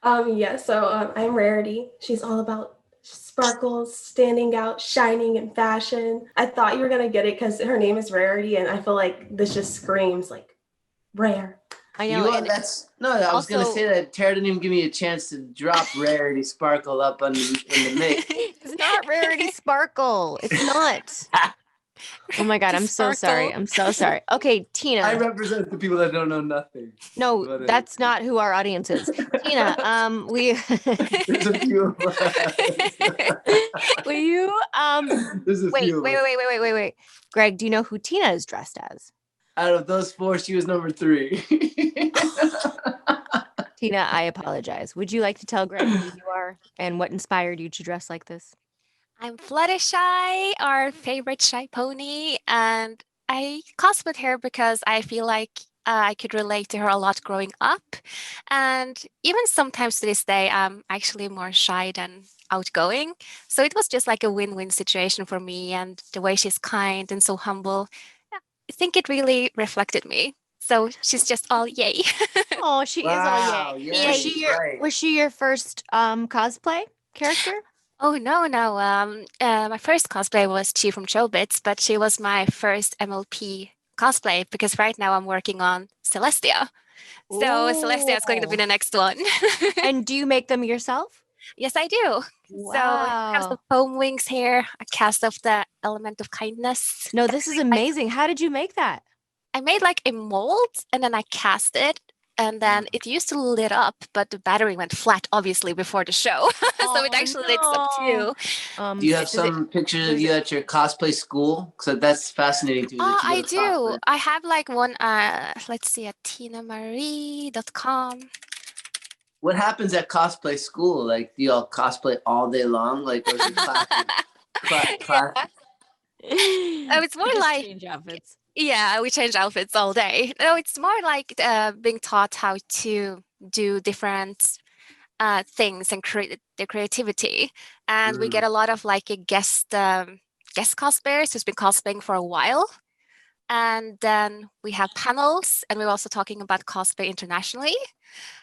I'm Rarity. She's all about sparkles, standing out, shining in fashion. I thought you were gonna get it because her name is Rarity, and I feel like this just screams like rare. I You know. know, and I was gonna also- say that Tara didn't even give me a chance to drop Rarity Sparkle up in the mix. It's not Rarity Sparkle. It's not. Oh my God, I'm so sorry. Sparkle. I'm so sorry. Okay, Tina. I represent the people that don't know nothing. No, But, that's not who our audience is. Tina, There's a few of will you There's a few of wait. Greg, do you know who Tina is dressed as? Out of those 4, she was number 3. Tina, I apologize. Would you like to tell Greg who you are and what inspired you to dress like this? I'm Fluttershy, our favorite shy pony, and I cosplayed her because I feel like I could relate to her a lot growing up. And even sometimes to this day, I'm actually more shy than outgoing. So it was just like a win-win situation for me. And the way she's kind and so humble, I think it really reflected me. So she's just all yay. Oh, she is all yay. Yay, right. Was she your first cosplay character? Oh, no. My first cosplay was Chi from Chobits, but she was my first MLP cosplay because right now I'm working on Celestia. So Celestia is going to be the next one. And do you make them yourself? Yes, I do. So I have some foam wings here, a cast of the element of kindness. No, this is amazing. How did you make that? I made like a mold and then I cast it and then it used to lit up, but the battery went flat, obviously, before the show. So it actually lights up too. Do you have some pictures of you at your cosplay school? So that's fascinating to me. That you I go to do. cosplay. I have like one, let's see, at tinamarie.com. What happens at cosplay school? Like, do y'all cosplay all day long? Like, or is it class? It's more like change outfits. Yeah, we change outfits all day. No, it's more like being taught how to do different things and create their creativity. And we get a lot of like a guest cosplayers who's been cosplaying for a while. And then we have panels, and we're also talking about cosplay internationally.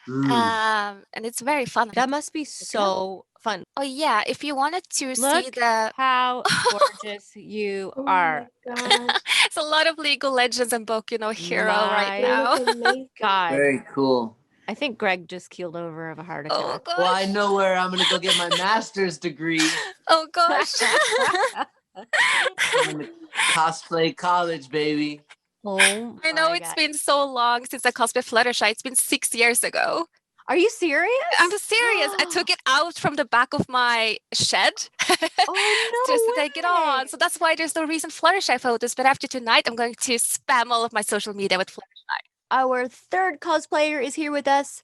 And it's very fun. That must be so fun. Oh yeah, if you wanted to see Look the how gorgeous you Oh are. my gosh. it's a lot of League of Legends and Boku no Hero right My now. They look amazing. God, Very cool. I think Greg just keeled over of a heart attack. Oh gosh. Well, I know where I'm gonna go get my master's degree. Oh gosh. I'm gonna cosplay college, baby. Oh, I know my it's God. been so long since I cosplayed Fluttershy. It's been 6 years ago. Are you serious? I'm serious. I took it out from the back of my shed Oh, just to no take it on. way. So that's why there's no recent Fluttershy photos. But after tonight, I'm going to spam all of my social media with Fluttershy. Our third cosplayer is here with us.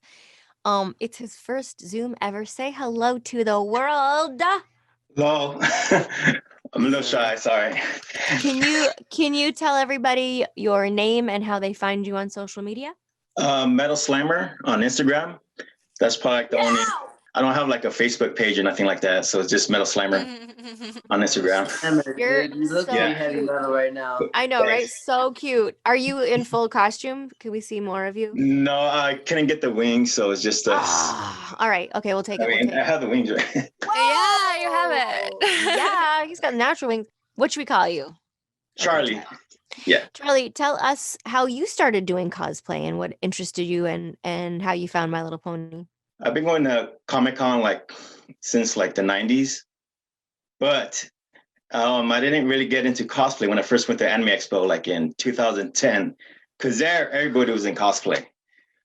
It's his first Zoom ever. Say hello to the world. Hello. I'm a little shy, sorry. Can you tell everybody your name and how they find you on social media? Metalslimer on Instagram. That's probably like the only. I don't have like a Facebook page or nothing like that, so it's just Metalslimer on Instagram. You're You look so pretty heavy cute. metal right now. I know, right? Thanks. So cute. Are you in full costume? Can we see more of you? No, I couldn't get the wings, so it's just. All right. Okay, we'll take I it. mean, I have the wings, right? Yeah, you have it. Yeah, he's got natural wings. What should we call you? Charlie. Yeah. Charlie, tell us how you started doing cosplay and what interested you and how you found My Little Pony. I've been going to Comic-Con like since like the 90s, but I didn't really get into cosplay when I first went to Anime Expo like in 2010, because there everybody was in cosplay.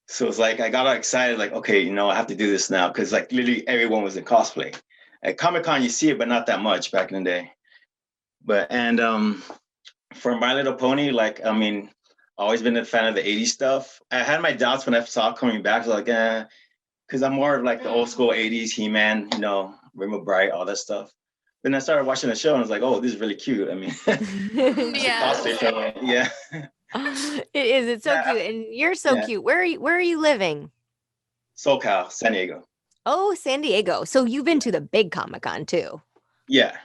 So it's like I got all excited, like, okay, you know, I have to do this now, because like literally everyone was in cosplay. At Comic-Con, you see it, but not that much back in the day. But for My Little Pony, like, I mean, always been a fan of the 80s stuff. I had my doubts when I saw it coming back. I was like, because I'm more of like the old school 80s He-Man, you know, Rainbow Bright, all that stuff. Then I started watching the show and I was like, oh, this is really cute. I mean, Yeah. cosplay show, yeah. It is. It's so cute. And you're so Yeah. cute. Where are you living? SoCal, San Diego. Oh, San Diego. So you've been to the big Comic-Con too. Yeah.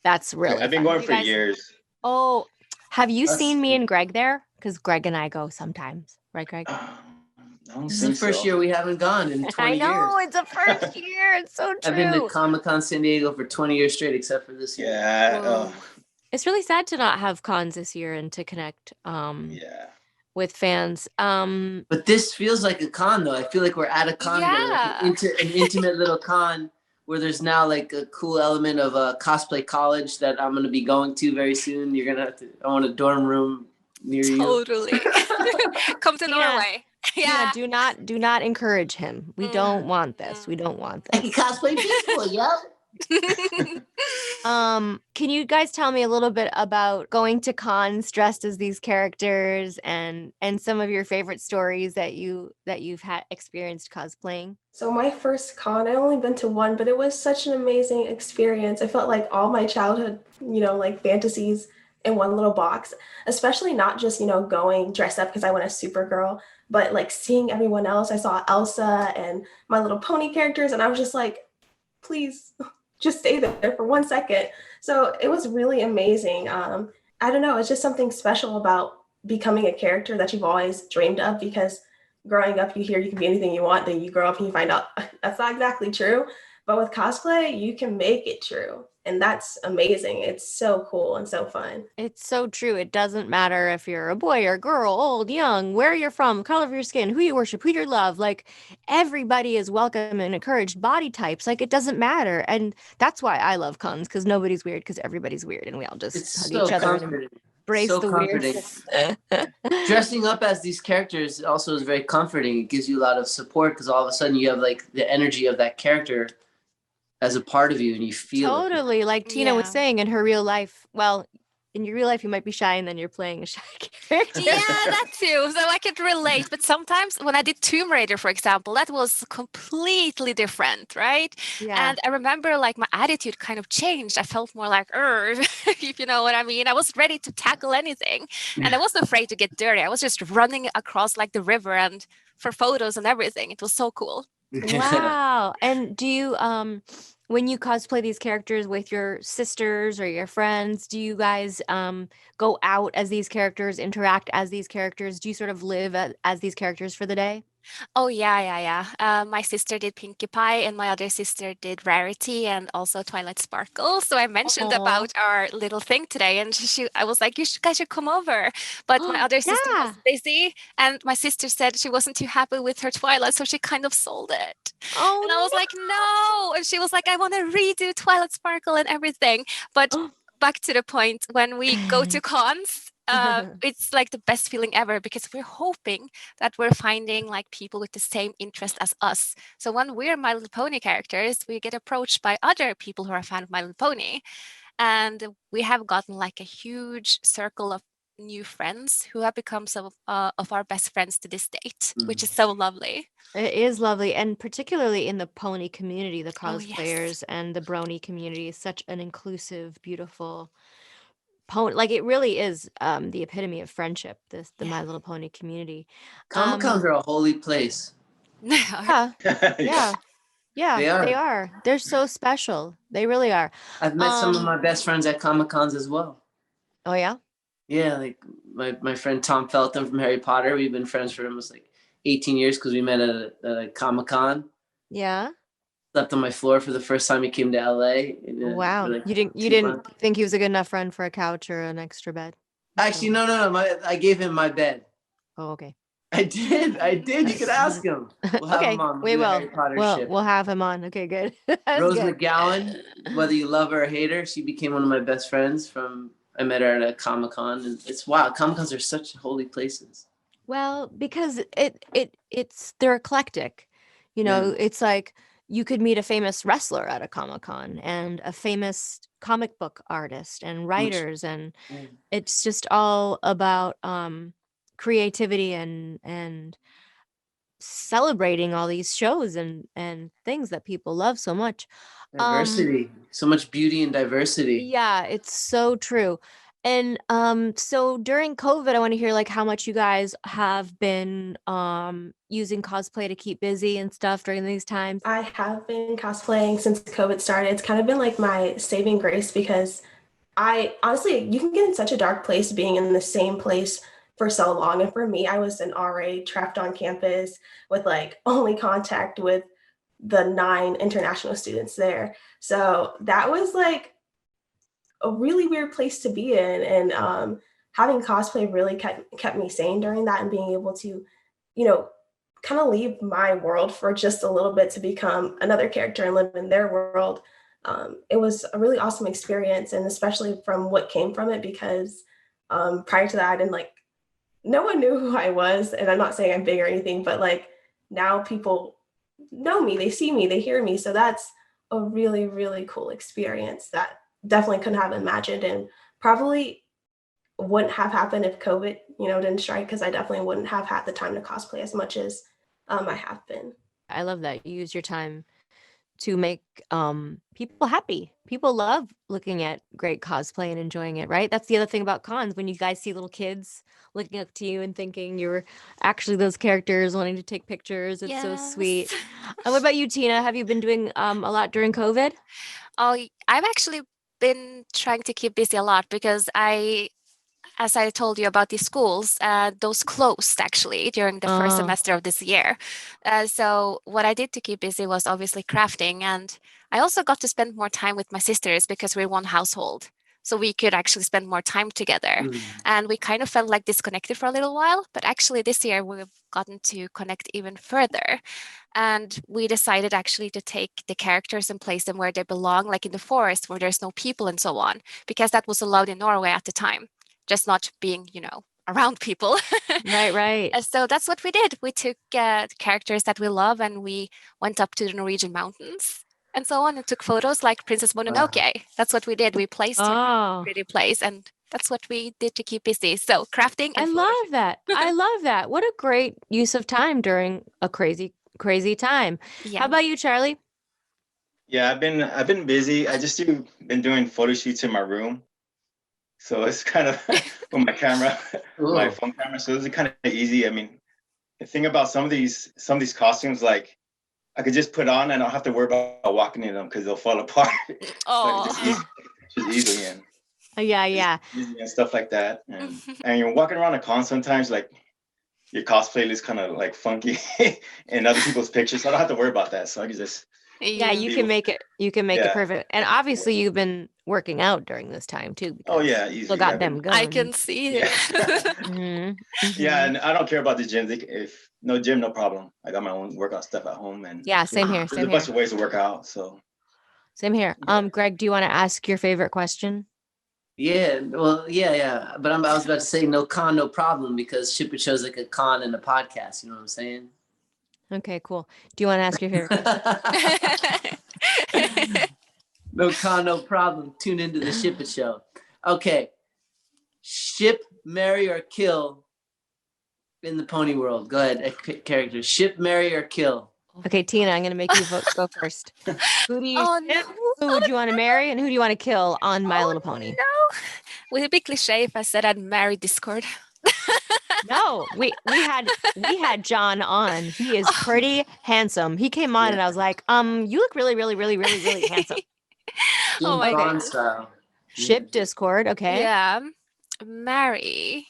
That's really I've been fun. going You for guys- years. Oh, have you That's seen me cute. and Greg there? Because Greg and I go sometimes. Right, Greg? I don't This is the think first so. year we haven't gone in 20 I know. years. It's the first year. It's so I've been to true. Comic-Con San Diego for 20 years straight, except for this year. Yeah. Whoa. It's really sad to not have cons this year and to connect Yeah. with fans. But this feels like a con, though. I feel like we're at a con, Yeah. an intimate little con where there's now like a cool element of a cosplay college that I'm gonna be going to very soon. You're gonna have to. I want a dorm room near you. Totally. Come to Tina, Norway. Yeah, Yeah. do not encourage him. We don't want this. We don't want I this. can cosplay people, yep. Can you guys tell me a little bit about going to cons dressed as these characters and some of your favorite stories that you've had experienced cosplaying? So my first con, I only been to one, but it was such an amazing experience. I felt like all my childhood, like fantasies in one little box, especially not just, going dressed up because I went as Supergirl, but like seeing everyone else. I saw Elsa and My Little Pony characters, and I was just like, please just stay there for 1 second. So it was really amazing. I don't know, it's just something special about becoming a character that you've always dreamed of, because growing up, you hear you can be anything you want, then you grow up and you find out that's not exactly true. But with cosplay, you can make it true. And that's amazing. It's so cool and so fun. It's so true. It doesn't matter if you're a boy or girl, old, young, where you're from, color of your skin, who you worship, who you love. Like, everybody is welcome and encouraged. Body types, like, it doesn't matter. And that's why I love cons, because nobody's weird, because everybody's weird and we all just It's hug so each other. comforting. Brace So the comforting. weirdness. Dressing up as these characters also is very comforting. It gives you a lot of support because all of a sudden you have like the energy of that character as a part of you and you feel it. Totally. Like Tina was Yeah. saying in her real life. Well, in your real life, you might be shy and then you're playing a shy character. Yeah, that too. So I could relate. But sometimes when I did Tomb Raider, for example, that was completely different, right? Yeah. And I remember like my attitude kind of changed. I felt more like, if you know what I mean. I was ready to tackle anything. And I wasn't afraid to get dirty. I was just running across like the river and for photos and everything. It was so cool. Wow. And do you when you cosplay these characters with your sisters or your friends, do you guys go out as these characters, interact as these characters? Do you sort of live as these characters for the day? Oh yeah. My sister did Pinkie Pie, and my other sister did Rarity, and also Twilight Sparkle. So I mentioned Aw. about our little thing today, and I was like, guys should come over. But my other sister Yeah. was busy, and my sister said she wasn't too happy with her Twilight, so she kind of sold it. Oh, And I was like, no. And she was like, I want to redo Twilight Sparkle and everything. But back to the point, when we go to cons, it's like the best feeling ever because we're hoping that we're finding like people with the same interest as us. So when we're My Little Pony characters, we get approached by other people who are a fan of My Little Pony. And we have gotten like a huge circle of new friends who have become some of our best friends to this date, which is so lovely. It is lovely, and particularly in the pony community, the Oh, yes. cosplayers and the Brony community is such an inclusive, beautiful pony. Like it really is the epitome of friendship. The Yeah. My Little Pony community. Comic-Cons are a holy place. Yeah, yeah, They are. they are. They're so special. They really are. I've met some of my best friends at Comic-Cons as well. Oh yeah. Yeah, like my friend Tom Felton from Harry Potter. We've been friends for almost like 18 years because we met at a Comic-Con. Yeah. Slept on my floor for the first time he came to LA. Wow. Like You 2 didn't months. think he was a good enough friend for a couch or an extra bed? Actually, no. I gave him my bed. Oh, okay. I did. You could ask him. We'll have Okay, him on. we do a will. Harry Potter ship. We'll have him on. Okay, good. That's Rose good. McGowan, whether you love her or hate her, she became one of my best friends I met her at a Comic-Con, and it's wild. Comic-Cons are such holy places. Well, because they're eclectic. You know, it's like you could meet a famous wrestler at a Comic-Con and a famous comic book artist and writers, and it's just all about creativity and celebrating all these shows and things that people love so much. Diversity. So much beauty and diversity. Yeah, it's so true. And so during COVID, I want to hear like how much you guys have been using cosplay to keep busy and stuff during these times. I have been cosplaying since COVID started. It's kind of been like my saving grace because you can get in such a dark place being in the same place for so long. And for me, I was an RA trapped on campus with like only contact with the 9 international students there. So that was like a really weird place to be in. And having cosplay really kept me sane during that, and being able to, kind of leave my world for just a little bit to become another character and live in their world. It was a really awesome experience, and especially from what came from it, because prior to that, I didn't no one knew who I was. And I'm not saying I'm big or anything, but like now people know me, they see me, they hear me. So that's a really, really cool experience that definitely couldn't have imagined, and probably wouldn't have happened if COVID, didn't strike, because I definitely wouldn't have had the time to cosplay as much as I have been. I love that you use your time to make people happy. People love looking at great cosplay and enjoying it, right? That's the other thing about cons, when you guys see little kids looking up to you and thinking you're actually those characters, wanting to take pictures. It's so sweet. And what about you, Tina? Have you been doing a lot during COVID? Oh, I've actually been trying to keep busy a lot because as I told you about these schools, those closed actually during the first semester of this year. So what I did to keep busy was obviously crafting. And I also got to spend more time with my sisters because we're one household. So we could actually spend more time together. And we kind of felt like disconnected for a little while. But actually this year we've gotten to connect even further. And we decided actually to take the characters and place them where they belong, like in the forest where there's no people and so on, because that was allowed in Norway at the time. just not being, around people. Right. And so that's what we did. We took characters that we love and we went up to the Norwegian mountains and so on and took photos like Princess Mononoke. That's what we did. We placed her in a pretty place, and that's what we did to keep busy. So crafting and I love that. I love that. What a great use of time during a crazy, crazy time. Yeah. How about you, Charlie? Yeah, I've been busy. I just been doing photo shoots in my room. So it's kind of with my camera, my phone camera. So it's kind of easy. I mean, the thing about some of these costumes, like I could just put on and I don't have to worry about walking in them because they'll fall apart. Oh, just easily in. Yeah. Easy and stuff like that. And you're walking around a con sometimes, like your cosplay is kind of like funky in other people's pictures. So I don't have to worry about that. So I can just you can make it. You can make it perfect. And obviously, you've been working out during this time too. Oh yeah, easy. Still got them going. I can see it. Yeah, and I don't care about the gym. If no gym, no problem. I got my own workout stuff at home, and same here. There's a bunch of ways to work out. So same here. Greg, do you want to ask your favorite question? Yeah, well, yeah. But I was about to say no con, no problem, because ship it shows like a con and a podcast. You know what I'm saying? Okay, cool. Do you want to ask your favorite question? No con, no problem. Tune into the Ship It Show. Okay. Ship, marry, or kill in the pony world. Go ahead, character. Ship, marry, or kill. Okay, Tina, I'm going to make you go first. Who do you ship? Who would you want to marry, and who do you want to kill on My Little Pony? No. Would it be cliche if I said I'd marry Discord? No, we had John on. He is pretty handsome. He came on and I was like, you look really, really, really, really, really handsome. Oh my God. Style. Ship Discord, okay. Yeah. Marry.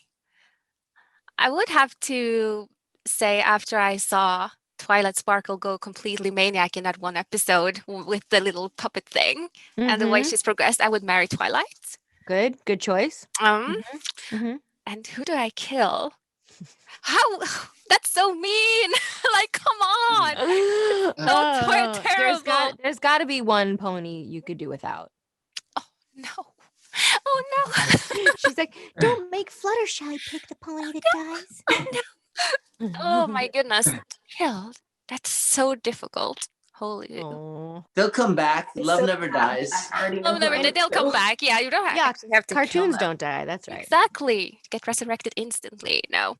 I would have to say after I saw Twilight Sparkle go completely maniac in that one episode with the little puppet thing and the way she's progressed, I would marry Twilight. Good choice. And who do I kill? How? That's so mean. Like, come on. That's terrible. There's got to be one pony you could do without. Oh no. She's like, don't make Fluttershy pick the pony that dies. No. Oh my goodness. Killed. That's so difficult. Holy. They'll come back. Love never dies. Love never dies. They'll come back. Yeah, you don't have to cartoons don't die. That's right. Exactly. Get resurrected instantly. No.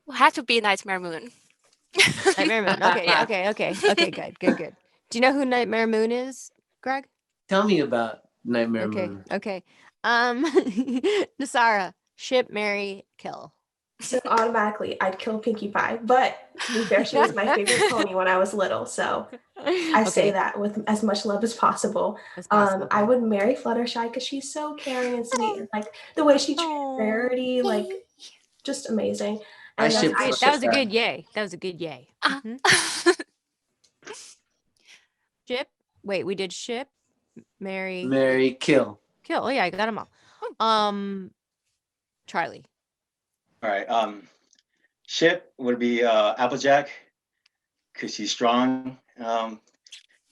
Will have to be Nightmare Moon. Nightmare Moon. Okay. Good. Do you know who Nightmare Moon is, Greg? Tell me about Nightmare Moon. Okay. Nasara, ship, marry, kill. So automatically, I'd kill Pinkie Pie. But to be fair, she was my favorite pony when I was little. So I say that with as much love as possible. I would marry Fluttershy because she's so caring and sweet. And, like the way she treats Rarity, like just amazing. And that was a good yay. That was a good yay. Ship. Wait, we did ship, marry, kill. Oh yeah, I got them all. Charlie. All right. Ship would be Applejack because she's strong.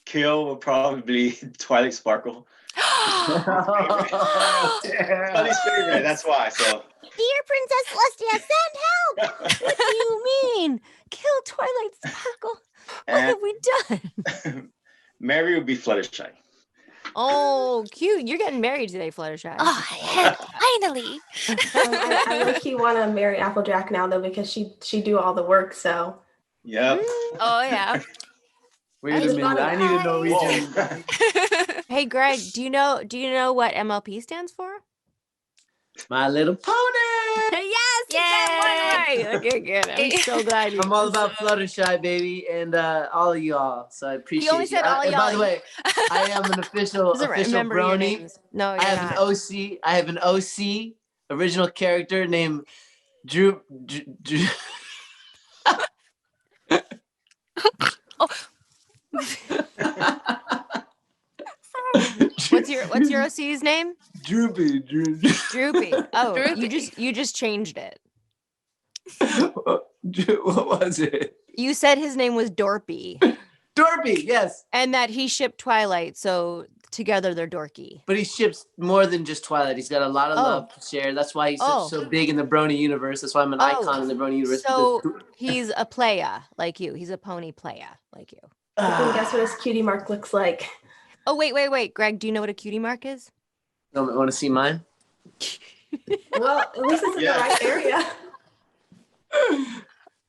Kill would probably be Twilight Sparkle. Charlie's favorite. That's why. So. Dear Princess Celestia, send help! What do you mean? Kill Twilight Sparkle? What have we done? Mary would be Fluttershy. Oh, cute. You're getting married today, Fluttershy. Oh, finally. I low-key want to marry Applejack now, though, because she do all the work, so. Yep. Oh, yeah. Wait a minute. I need a Norwegian. Hey, Greg, do you know what MLP stands for? My Little Pony. Yes. Yay. Okay, good. I'm so glad. I'm all about Fluttershy, baby, and all of y'all. So I appreciate you. Only said all and y'all. By the way, I am an official Brony. No, you're I have not. an OC. I have an OC original character named Drew. What's your OC's name? Droopy. Droopy. Oh, Droopy. you just changed it. What was it? You said his name was Dorpy. Dorpy, yes. And that he shipped Twilight, so together they're dorky. But he ships more than just Twilight. He's got a lot of love to share. That's why he's so big in the Brony universe. That's why I'm an icon in the Brony universe. So he's a playa like you. He's a pony playa like you. I can guess what his cutie mark looks like. Oh, wait. Greg, do you know what a cutie mark is? Want to see mine? Well, at least it's in the right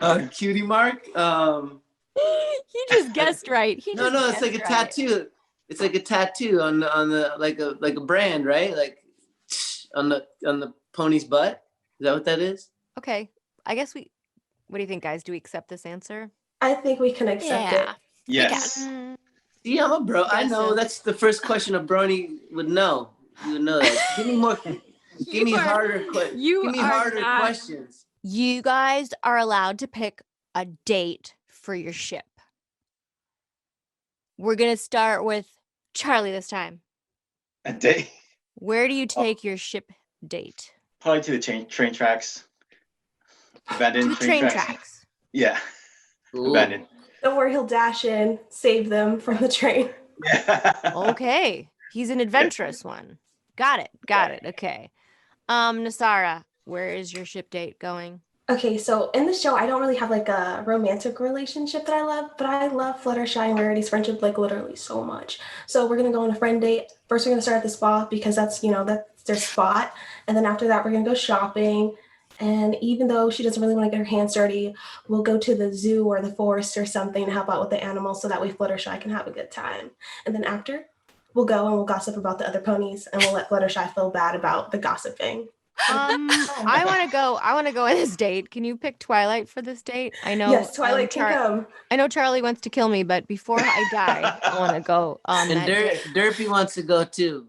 area. Cutie mark? He just guessed right. No, it's like a tattoo. It's like a tattoo on the like a brand, right? Like on the pony's butt. Is that what that is? Okay. I guess what do you think, guys? Do we accept this answer? I think we can accept it. Yes. See, I'm a bro. I know that's the first question a brony would know. You would know that. Give me more. Give me harder questions. You guys are allowed to pick a date for your ship. We're gonna start with Charlie this time. A date? Where do you take your ship date? Probably to the train tracks. Abandoned train tracks. Yeah. Ooh. Abandoned. Don't worry, he'll dash in, save them from the train. Okay. He's an adventurous one. Got it. Okay. Nasara, where is your ship date going? Okay, so in the show, I don't really have like a romantic relationship that I love, but I love Fluttershy and Rarity's friendship like literally so much. So we're gonna go on a friend date. First, we're gonna start at the spa because that's their spot, and then after that, we're gonna go shopping. And even though she doesn't really want to get her hands dirty, we'll go to the zoo or the forest or something to help out with the animals so that way Fluttershy can have a good time. And then after, we'll go and we'll gossip about the other ponies and we'll let Fluttershy feel bad about the gossiping. I want to go on this date. Can you pick Twilight for this date? I know. Yes, Twilight can come. I know Charlie wants to kill me, but before I die, I want to go on that date. Derpy wants to go too.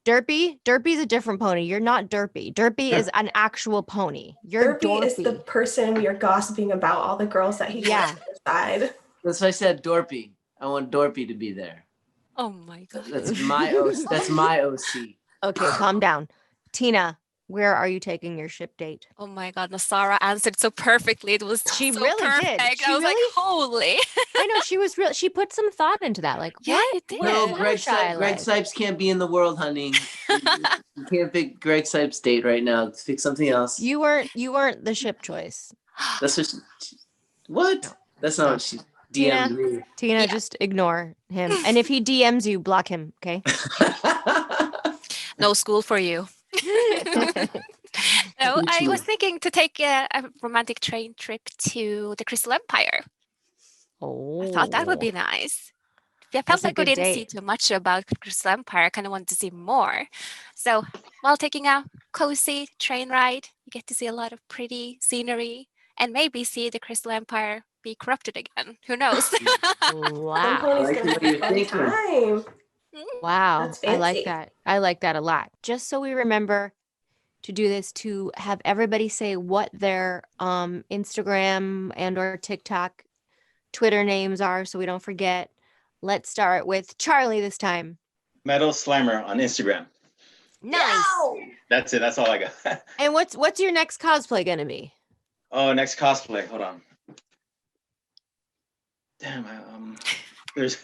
Derpy's a different pony. You're not Dorpy. Derpy is an actual pony. You're Dorpy is the person we are gossiping about, all the girls that he wants to decide. That's why I said Dorpy. I want Dorpy to be there. Oh my god. That's my OC. Okay, calm down. Tina, where are you taking your ship date? Oh my god, Nasara answered so perfectly. It was She so really perfect. did. I was like, holy. I know she was real. She put some thought into that. Like, Yeah, what? it did. No, What Greg Fluttershy like? Sipes can't be in the world, honey. You can't pick Greg Sipes' date right now. Pick something else. You weren't the ship choice. That's what? No. That's not what she DM'd me. Tina, just ignore him. And if he DMs you, block him, okay? No school for you. No, I was thinking to take a romantic train trip to the Crystal Empire. Oh, I thought that would be nice. I That's felt a like we good didn't see date. too much about Crystal Empire. I kind of wanted to see more. So while taking a cozy train ride, you get to see a lot of pretty scenery and maybe see the Crystal Empire be corrupted again. Who knows? Some wow. ponies like gonna the way have a you're fun thinking. time. Wow. That's I like fancy. that. I like that a lot. Just so we remember to do this, to have everybody say what their Instagram and or TikTok, Twitter names are so we don't forget. Let's start with Charlie this time. MathildeSommer on Instagram. Nice. That's it. That's all I got. And what's your next cosplay gonna be? Oh, next cosplay. Hold on. Damn, there's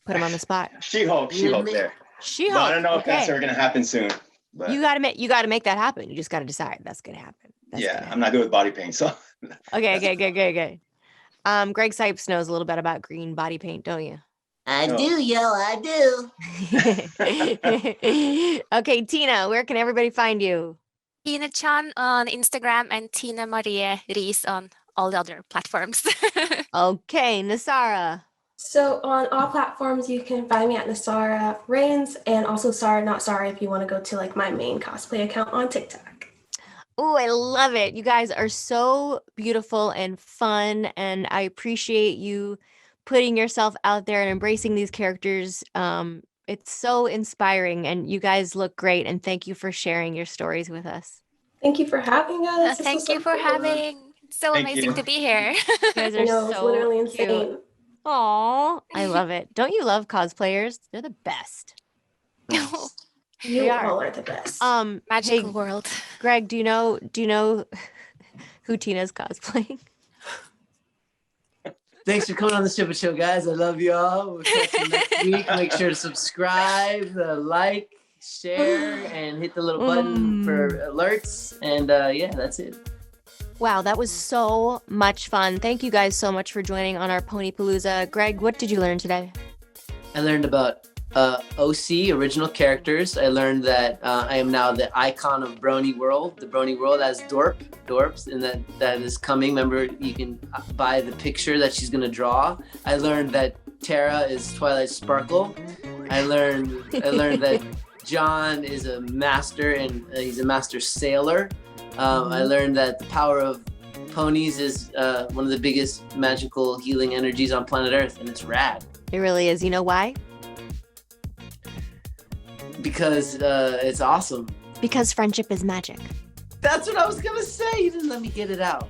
Put him on the spot. She-Hulk there. She-Hulk. But I don't know if that's okay. ever gonna happen soon. But You gotta make that happen. You just gotta decide that's gonna happen. That's gonna yeah, happen. I'm not good with body paint, so Okay. Greg Sipes knows a little bit about green body paint, don't you? I No. do, yo, I do. Okay, Tina, where can everybody find you? Tina Chan on Instagram and Tina Maria Riis on all the other platforms. Okay, Nasara. So on all platforms, you can find me at Nasara Reigns and also Sara Not Sorry if you want to go to like my main cosplay account on TikTok. Oh, I love it. You guys are so beautiful and fun, and I appreciate you putting yourself out there and embracing these characters. It's so inspiring, and you guys look great, and thank you for sharing your stories with us. Thank you for having us. This was Thank so you for cool. having. It's so Thank amazing you. to be here. You guys I are know, it's so literally cute. insane. Aw, I love it. Don't you love cosplayers? They're the best. You They are. all are the best. Magical Hey, world. Greg, do you know who Tina's cosplaying? Thanks for coming on the Shipper Show, guys. I love you all. We'll catch you next week. Make sure to subscribe, like, share, and hit the little button for alerts. And yeah, that's it. Wow, that was so much fun. Thank you guys so much for joining on our Pony Palooza. Greg, what did you learn today? I learned about OC, original characters. I learned that I am now the icon of Brony World, the Brony World as Dorps, and that is coming. Remember, you can buy the picture that she's gonna draw. I learned that Tara is Twilight Sparkle. I learned that John is a master and he's a master sailor. I learned that the power of ponies is one of the biggest magical healing energies on planet Earth, and it's rad. It really is. You know why? Because it's awesome. Because friendship is magic. That's what I was gonna say. You didn't let me get it out.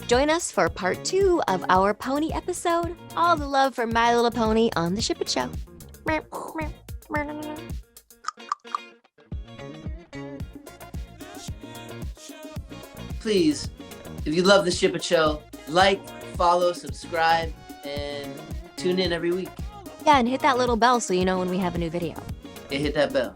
Join us for part 2 of our pony episode. All the love for My Little Pony on the Ship It Show. Please, if you love the Ship It Show, like, follow, subscribe, and tune in every week. Yeah, and hit that little bell so you know when we have a new video. Yeah, hit that bell.